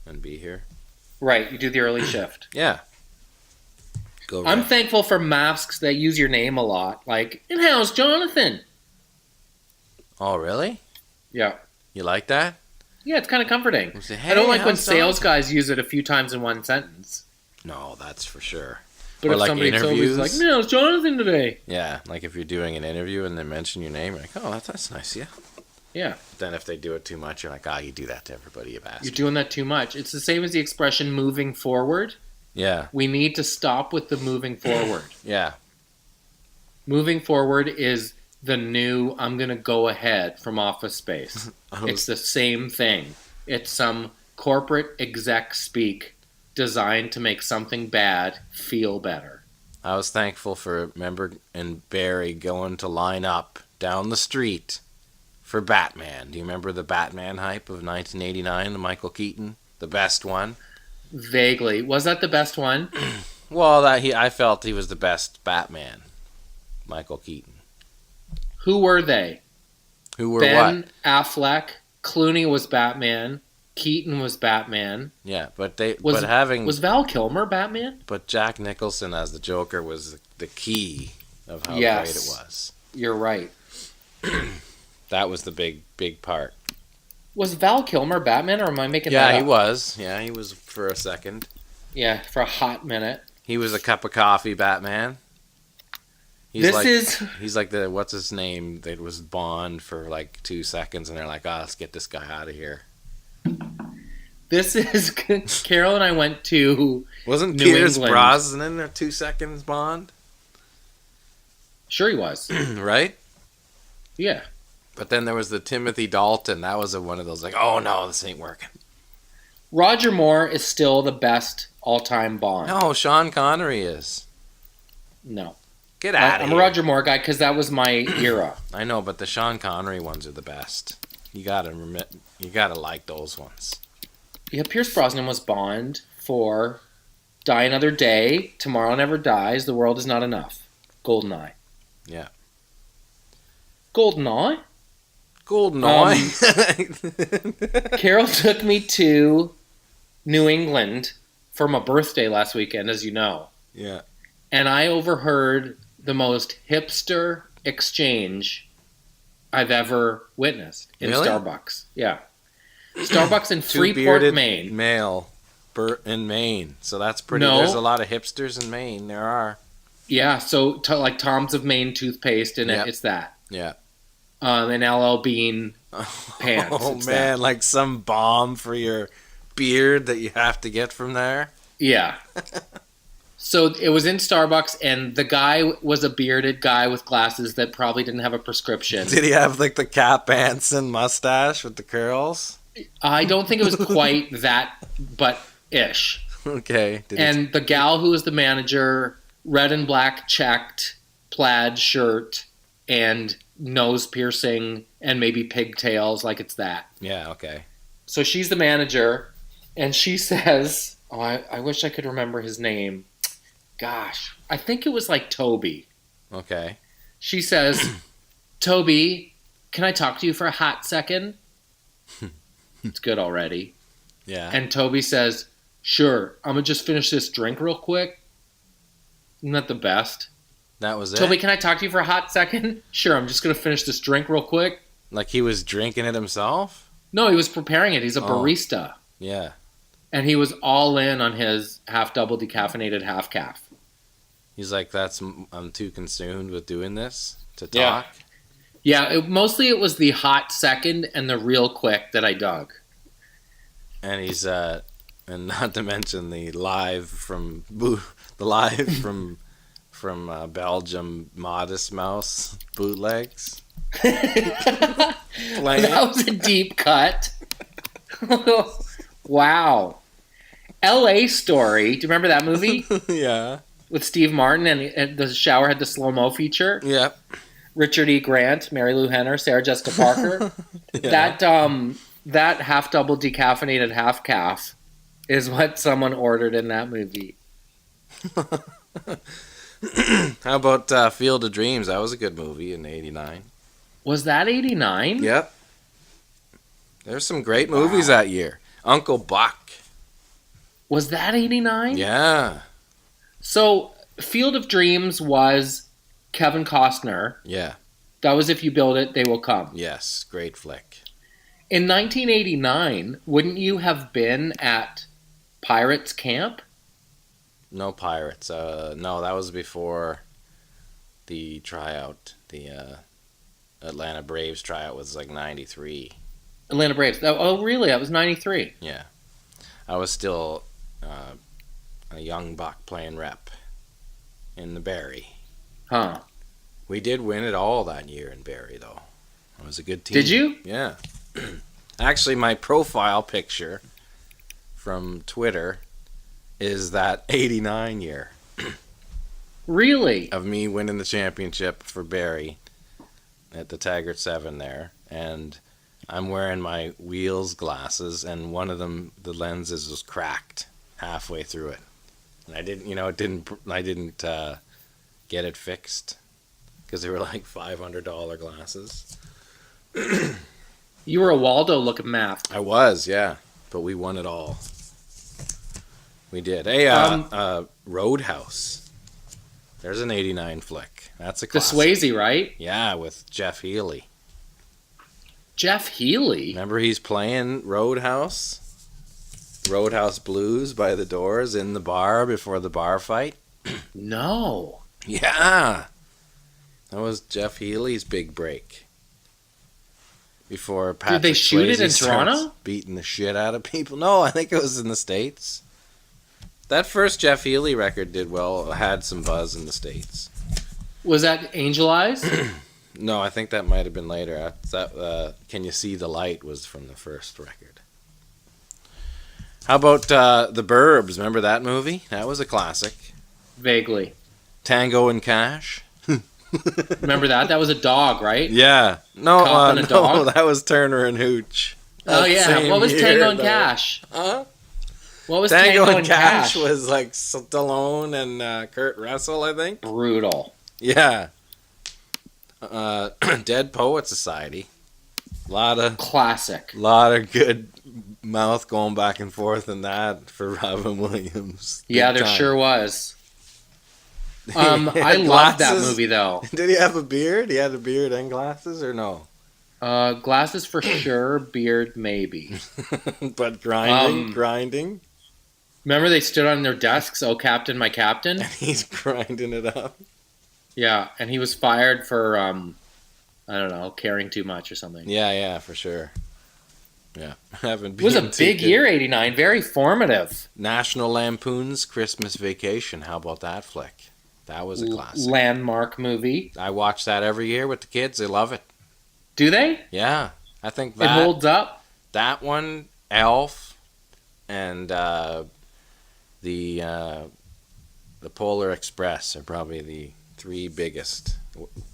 Speaker 2: and be here.
Speaker 3: Right, you do the early shift.
Speaker 2: Yeah.
Speaker 3: I'm thankful for masks that use your name a lot, like in-house Jonathan.
Speaker 2: Oh, really?
Speaker 3: Yeah.
Speaker 2: You like that?
Speaker 3: Yeah, it's kind of comforting.
Speaker 2: Say, hey,
Speaker 3: I don't like when
Speaker 2: how's
Speaker 3: sales
Speaker 2: Jonathan?
Speaker 3: guys use it a few times in one sentence.
Speaker 2: No, that's for sure.
Speaker 3: But
Speaker 2: or
Speaker 3: if
Speaker 2: like
Speaker 3: somebody told me,
Speaker 2: interviews,
Speaker 3: like, no, it's Jonathan today.
Speaker 2: Yeah, like if you're doing an interview and they mention your name, you're like, oh, that's nice, yeah.
Speaker 3: Yeah.
Speaker 2: Then if they do it too much, you're like, you do that to everybody, you bastard.
Speaker 3: You're doing that too much. It's the same as the expression moving forward.
Speaker 2: Yeah.
Speaker 3: We need to stop with the moving forward.
Speaker 2: Yeah.
Speaker 3: Moving forward is the new I'm going to go ahead from Office Space. It's the same thing. It's some corporate exec speak designed to make something bad feel better.
Speaker 2: I was thankful for, remember, in Barrie going to line up down the street for Batman. Do you remember the Batman hype of 1989, the Michael Keaton? The best one?
Speaker 3: Vaguely. Was that the best one?
Speaker 2: Well, I felt he was the best Batman. Michael Keaton.
Speaker 3: Who were they?
Speaker 2: Who were
Speaker 3: Ben
Speaker 2: what?
Speaker 3: Affleck, Clooney was Batman, Keaton was Batman.
Speaker 2: Yeah, but
Speaker 3: Was Val Kilmer Batman?
Speaker 2: But Jack Nicholson as the Joker was the key of how
Speaker 3: Yes.
Speaker 2: great it was.
Speaker 3: You're right.
Speaker 2: That was the big part.
Speaker 3: Was Val Kilmer Batman, or am I making that
Speaker 2: Yeah,
Speaker 3: up?
Speaker 2: he was. Yeah, he was for a second.
Speaker 3: Yeah, for a hot minute.
Speaker 2: He was a cup of coffee Batman. He's like the what's his name that was Bond for like 2 seconds, and they're like, let's get this guy out of here.
Speaker 3: This is Carol and I went to
Speaker 2: Wasn't
Speaker 3: New
Speaker 2: Pierce
Speaker 3: England.
Speaker 2: Brosnan a 2 seconds Bond?
Speaker 3: Sure he was.
Speaker 2: Right?
Speaker 3: Yeah.
Speaker 2: But then there was the Timothy Dalton. That was one of those like, oh no, this ain't working.
Speaker 3: Roger Moore is still the best all-time Bond.
Speaker 2: No, Sean Connery is.
Speaker 3: No.
Speaker 2: Get out of
Speaker 3: I'm
Speaker 2: here.
Speaker 3: a Roger Moore guy because that was my era.
Speaker 2: I know, but the Sean Connery ones are the best. You gotta like those ones.
Speaker 3: Yeah, Pierce Brosnan was Bond for Die Another Day, Tomorrow Never Dies, The World Is Not Enough, Goldeneye.
Speaker 2: Yeah.
Speaker 3: Goldeneye?
Speaker 2: Goldeneye.
Speaker 3: Carol took me to New England for my birthday last weekend, as you know.
Speaker 2: Yeah.
Speaker 3: And I overheard the most hipster exchange I've ever witnessed in
Speaker 2: Really?
Speaker 3: Starbucks. Yeah. Starbucks in
Speaker 2: Two
Speaker 3: Freeport,
Speaker 2: bearded
Speaker 3: Maine.
Speaker 2: male in Maine. So that's pretty.
Speaker 3: No.
Speaker 2: There's a lot of hipsters in Maine. There are.
Speaker 3: Yeah, so like Tom's of Maine toothpaste, and
Speaker 2: Yep.
Speaker 3: it's that.
Speaker 2: Yeah.
Speaker 3: And LL Bean pants.
Speaker 2: Oh
Speaker 3: it's
Speaker 2: man,
Speaker 3: that.
Speaker 2: like some balm for your beard that you have to get from there.
Speaker 3: Yeah. So it was in Starbucks, and the guy was a bearded guy with glasses that probably didn't have a prescription.
Speaker 2: Did he have like the Cap Anson mustache with the curls?
Speaker 3: I don't think it was quite that, but ish.
Speaker 2: Okay.
Speaker 3: And the gal who was the manager, red and black checked plaid shirt and nose piercing and maybe pigtails, like it's that.
Speaker 2: Yeah. Okay.
Speaker 3: So she's the manager, and she says, I wish I could remember his name. Gosh, I think it was like Toby.
Speaker 2: Okay.
Speaker 3: She says, Toby, can I talk to you for a hot second? It's good already.
Speaker 2: Yeah.
Speaker 3: And Toby says, sure, I'm going to just finish this drink real quick. Isn't that the best?
Speaker 2: That was it.
Speaker 3: Toby, can I talk to you for a hot second? Sure, I'm just going to finish this drink real quick.
Speaker 2: Like he was drinking it himself?
Speaker 3: No, he was preparing it. He's a barista.
Speaker 2: Yeah.
Speaker 3: And he was all in on his half double decaffeinated half calf.
Speaker 2: He's like, I'm too consumed with doing this to
Speaker 3: Yeah.
Speaker 2: talk.
Speaker 3: Yeah, mostly it was the hot second and the real quick that I dug.
Speaker 2: And he's and not to mention the live from Belgium Modest Mouse bootlegs.
Speaker 3: That was a deep cut. Wow. L.A. Story. Do you remember that movie?
Speaker 2: Yeah.
Speaker 3: With Steve Martin, and the shower had the slow-mo feature.
Speaker 2: Yep.
Speaker 3: Richard E. Grant, Mary Lou Henner, Sarah Jessica Parker.
Speaker 2: Yeah.
Speaker 3: That half double decaffeinated half calf is what someone ordered in that movie.
Speaker 2: How about Field of Dreams? That was a good movie in '89.
Speaker 3: Was that 89?
Speaker 2: Yep. There's some great movies that year. Uncle Buck.
Speaker 3: Was that 89?
Speaker 2: Yeah.
Speaker 3: So, Field of Dreams was Kevin Costner.
Speaker 2: Yeah.
Speaker 3: That was If You Build It, They Will Come.
Speaker 2: Yes. Great flick.
Speaker 3: In 1989, wouldn't you have been at Pirates Camp?
Speaker 2: No Pirates. No, that was before the tryout. The Atlanta Braves tryout was like '93.
Speaker 3: Atlanta Braves. Oh, really? That was 93.
Speaker 2: Yeah. I was still a young buck playing rep in the Barrie.
Speaker 3: Huh.
Speaker 2: We did win it all that year in Barrie, though. It was a good team.
Speaker 3: Did you?
Speaker 2: Yeah. Actually, my profile picture from Twitter is that '89 year
Speaker 3: Really?
Speaker 2: of me winning the championship for Barrie at the Taggart 7 there. And I'm wearing my wheels glasses, and one of them, the lenses was cracked halfway through it. And I didn't get it fixed because they were like $500 glasses.
Speaker 3: You were a Waldo-looking math.
Speaker 2: I was, yeah, but we won it all. We did. Hey, Roadhouse. There's an '89 flick. That's a
Speaker 3: The
Speaker 2: classic.
Speaker 3: Swayze, right?
Speaker 2: Yeah, with Jeff Healey.
Speaker 3: Jeff Healey.
Speaker 2: Remember he's playing Roadhouse Blues by the Doors in the bar before the bar fight?
Speaker 3: No.
Speaker 2: Yeah. That was Jeff Healey's big break. Before Patrick
Speaker 3: Did they shoot it
Speaker 2: Swayze
Speaker 3: in
Speaker 2: starts
Speaker 3: Toronto?
Speaker 2: beating the shit out of people. No, I think it was in the States. That first Jeff Healey record did well, had some buzz in the States.
Speaker 3: Was that Angel Eyes?
Speaker 2: No, I think that might have been later. Can You See the Light was from the first record. How about The Burbs? Remember that movie? That was a classic.
Speaker 3: Vaguely.
Speaker 2: Tango and Cash?
Speaker 3: Remember that? That was a dog, right?
Speaker 2: Yeah. No,
Speaker 3: Cop and a dog?
Speaker 2: that was Turner and Hooch.
Speaker 3: Oh,
Speaker 2: That
Speaker 3: yeah.
Speaker 2: same
Speaker 3: What was
Speaker 2: year,
Speaker 3: Tango and
Speaker 2: though.
Speaker 3: Cash?
Speaker 2: Huh?
Speaker 3: What was
Speaker 2: Tango and Cash was like Stallone and Kurt Russell, I think.
Speaker 3: Brutal.
Speaker 2: Yeah. Dead Poet Society. Lot of good mouth going back and forth in that for Robin Williams.
Speaker 3: Yeah,
Speaker 2: Big
Speaker 3: there
Speaker 2: time.
Speaker 3: sure was.
Speaker 2: He had
Speaker 3: I loved that
Speaker 2: glasses.
Speaker 3: movie, though.
Speaker 2: Did he have a beard? He had a beard and glasses, or no?
Speaker 3: Glasses for sure, beard maybe.
Speaker 2: But grinding.
Speaker 3: Remember they stood on their desks, "Oh, Captain, my Captain"?
Speaker 2: He's grinding it up.
Speaker 3: Yeah, and he was fired for, I don't know, caring too much or something.
Speaker 2: Yeah, for sure. Yeah, haven't
Speaker 3: It was a
Speaker 2: been too
Speaker 3: big
Speaker 2: good.
Speaker 3: year, 89, very formative.
Speaker 2: National Lampoon's Christmas Vacation. How about that flick? That was a classic.
Speaker 3: Landmark movie.
Speaker 2: I watch that every year with the kids. They love it.
Speaker 3: Do they?
Speaker 2: Yeah, I think
Speaker 3: It
Speaker 2: that
Speaker 3: holds up?
Speaker 2: that one, Elf, and the Polar Express are probably the three biggest.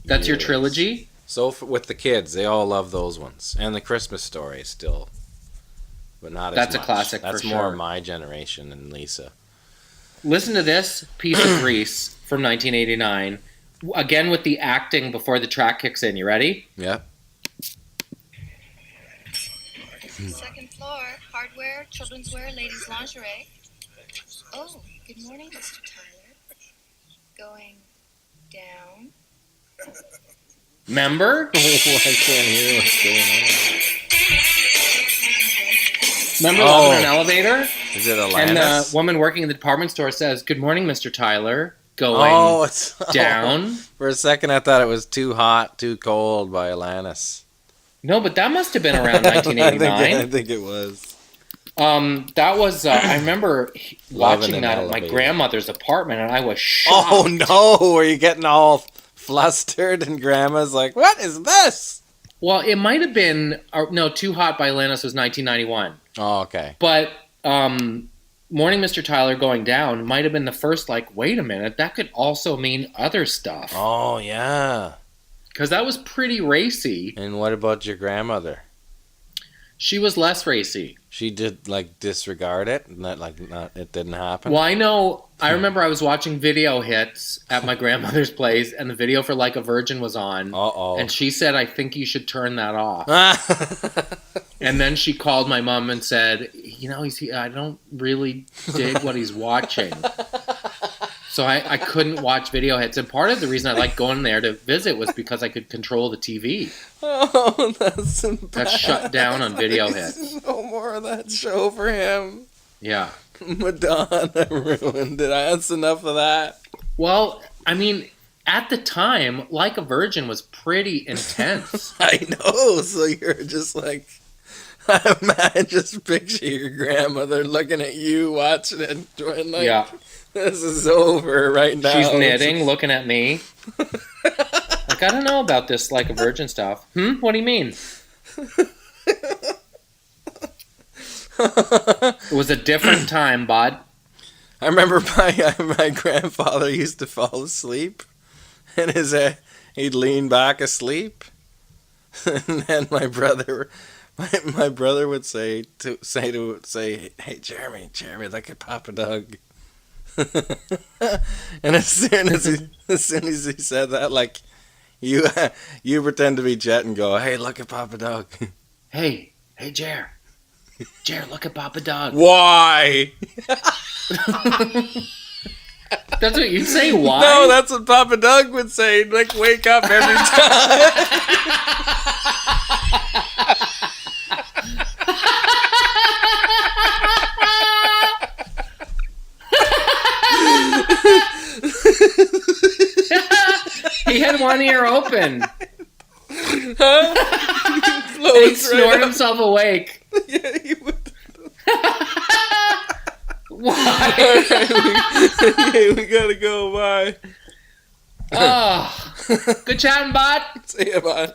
Speaker 3: That's your
Speaker 2: years.
Speaker 3: trilogy?
Speaker 2: So with the kids, they all love those ones, and the Christmas Story still, but not as much.
Speaker 3: That's a classic
Speaker 2: That's
Speaker 3: for
Speaker 2: more
Speaker 3: sure.
Speaker 2: my generation and Lisa.
Speaker 3: Listen to this piece of Grease from 1989. Again with the acting before the track kicks in. You ready?
Speaker 2: Yep.
Speaker 5: Second floor, hardware, children's wear, ladies' lingerie. Oh, good morning, Mr. Tyler. Going down.
Speaker 3: Remember?
Speaker 2: I can't hear what's going
Speaker 3: Remember
Speaker 2: Oh.
Speaker 3: Love in an Elevator?
Speaker 2: Is it
Speaker 3: And
Speaker 2: Alanis?
Speaker 3: the woman working in the department store says, "Good morning, Mr. Tyler." Going
Speaker 2: It's
Speaker 3: down.
Speaker 2: For a second, I thought it was Too Hot, Too Cold by Alanis.
Speaker 3: No, but that must have been around
Speaker 2: I
Speaker 3: 1989.
Speaker 2: think it was.
Speaker 3: That was, I remember
Speaker 2: Love in
Speaker 3: watching
Speaker 2: an
Speaker 3: that at my
Speaker 2: Elevator.
Speaker 3: grandmother's apartment, and I was shocked.
Speaker 2: Oh no! Were you getting all flustered? And Grandma's like, "What is this?"
Speaker 3: Well, it might have been, no, Too Hot by Alanis was 1991.
Speaker 2: Oh, okay.
Speaker 3: But Morning Mr. Tyler Going Down might have been the first, like, wait a minute, that could also mean other stuff.
Speaker 2: Oh yeah.
Speaker 3: Because that was pretty racy.
Speaker 2: And what about your grandmother?
Speaker 3: She was less racy.
Speaker 2: She did like disregard it, and that it didn't happen.
Speaker 3: Well, I remember I was watching video hits at my grandmother's place, and the video for Like a Virgin was on.
Speaker 2: Uh-oh.
Speaker 3: And she said, "I think you should turn that off." And then she called my mom and said, I don't really dig what he's watching. So I couldn't watch video hits. And part of the reason I liked going there to visit was because I could control the TV.
Speaker 2: Oh, that's bad.
Speaker 3: That's shut down on video hits.
Speaker 2: No more of that show for him.
Speaker 3: Yeah.
Speaker 2: Madonna ruined it. That's enough of that.
Speaker 3: Well, I mean, at the time, Like a Virgin was pretty intense.
Speaker 2: I know. So you're just like, I just picture your grandmother looking at you watching it, going like,
Speaker 3: Yeah.
Speaker 2: this is over right now.
Speaker 3: She's knitting, looking at me. Like, I don't know about this Like a Virgin stuff. What do you mean? It was a different time, bud.
Speaker 2: I remember my grandfather used to fall asleep, and he'd lean back asleep, and then my brother would say, "Hey Jeremy, look at Papa Doug." And as soon as he said that, like, you pretend to be Jet and go, "Hey, look at Papa Dog."
Speaker 3: Hey, Jer, look at Papa Dog.
Speaker 2: Why?
Speaker 3: That's what you'd say. Why?
Speaker 2: No, that's what Papa Doug would say. Like, wake up every time.
Speaker 3: He had one ear open.
Speaker 2: Huh?
Speaker 3: He'd snort himself awake.
Speaker 2: Yeah, he would.
Speaker 3: Why?
Speaker 2: Okay, we gotta go. Bye.
Speaker 3: Oh, good chatting, bot.
Speaker 2: See ya, bye.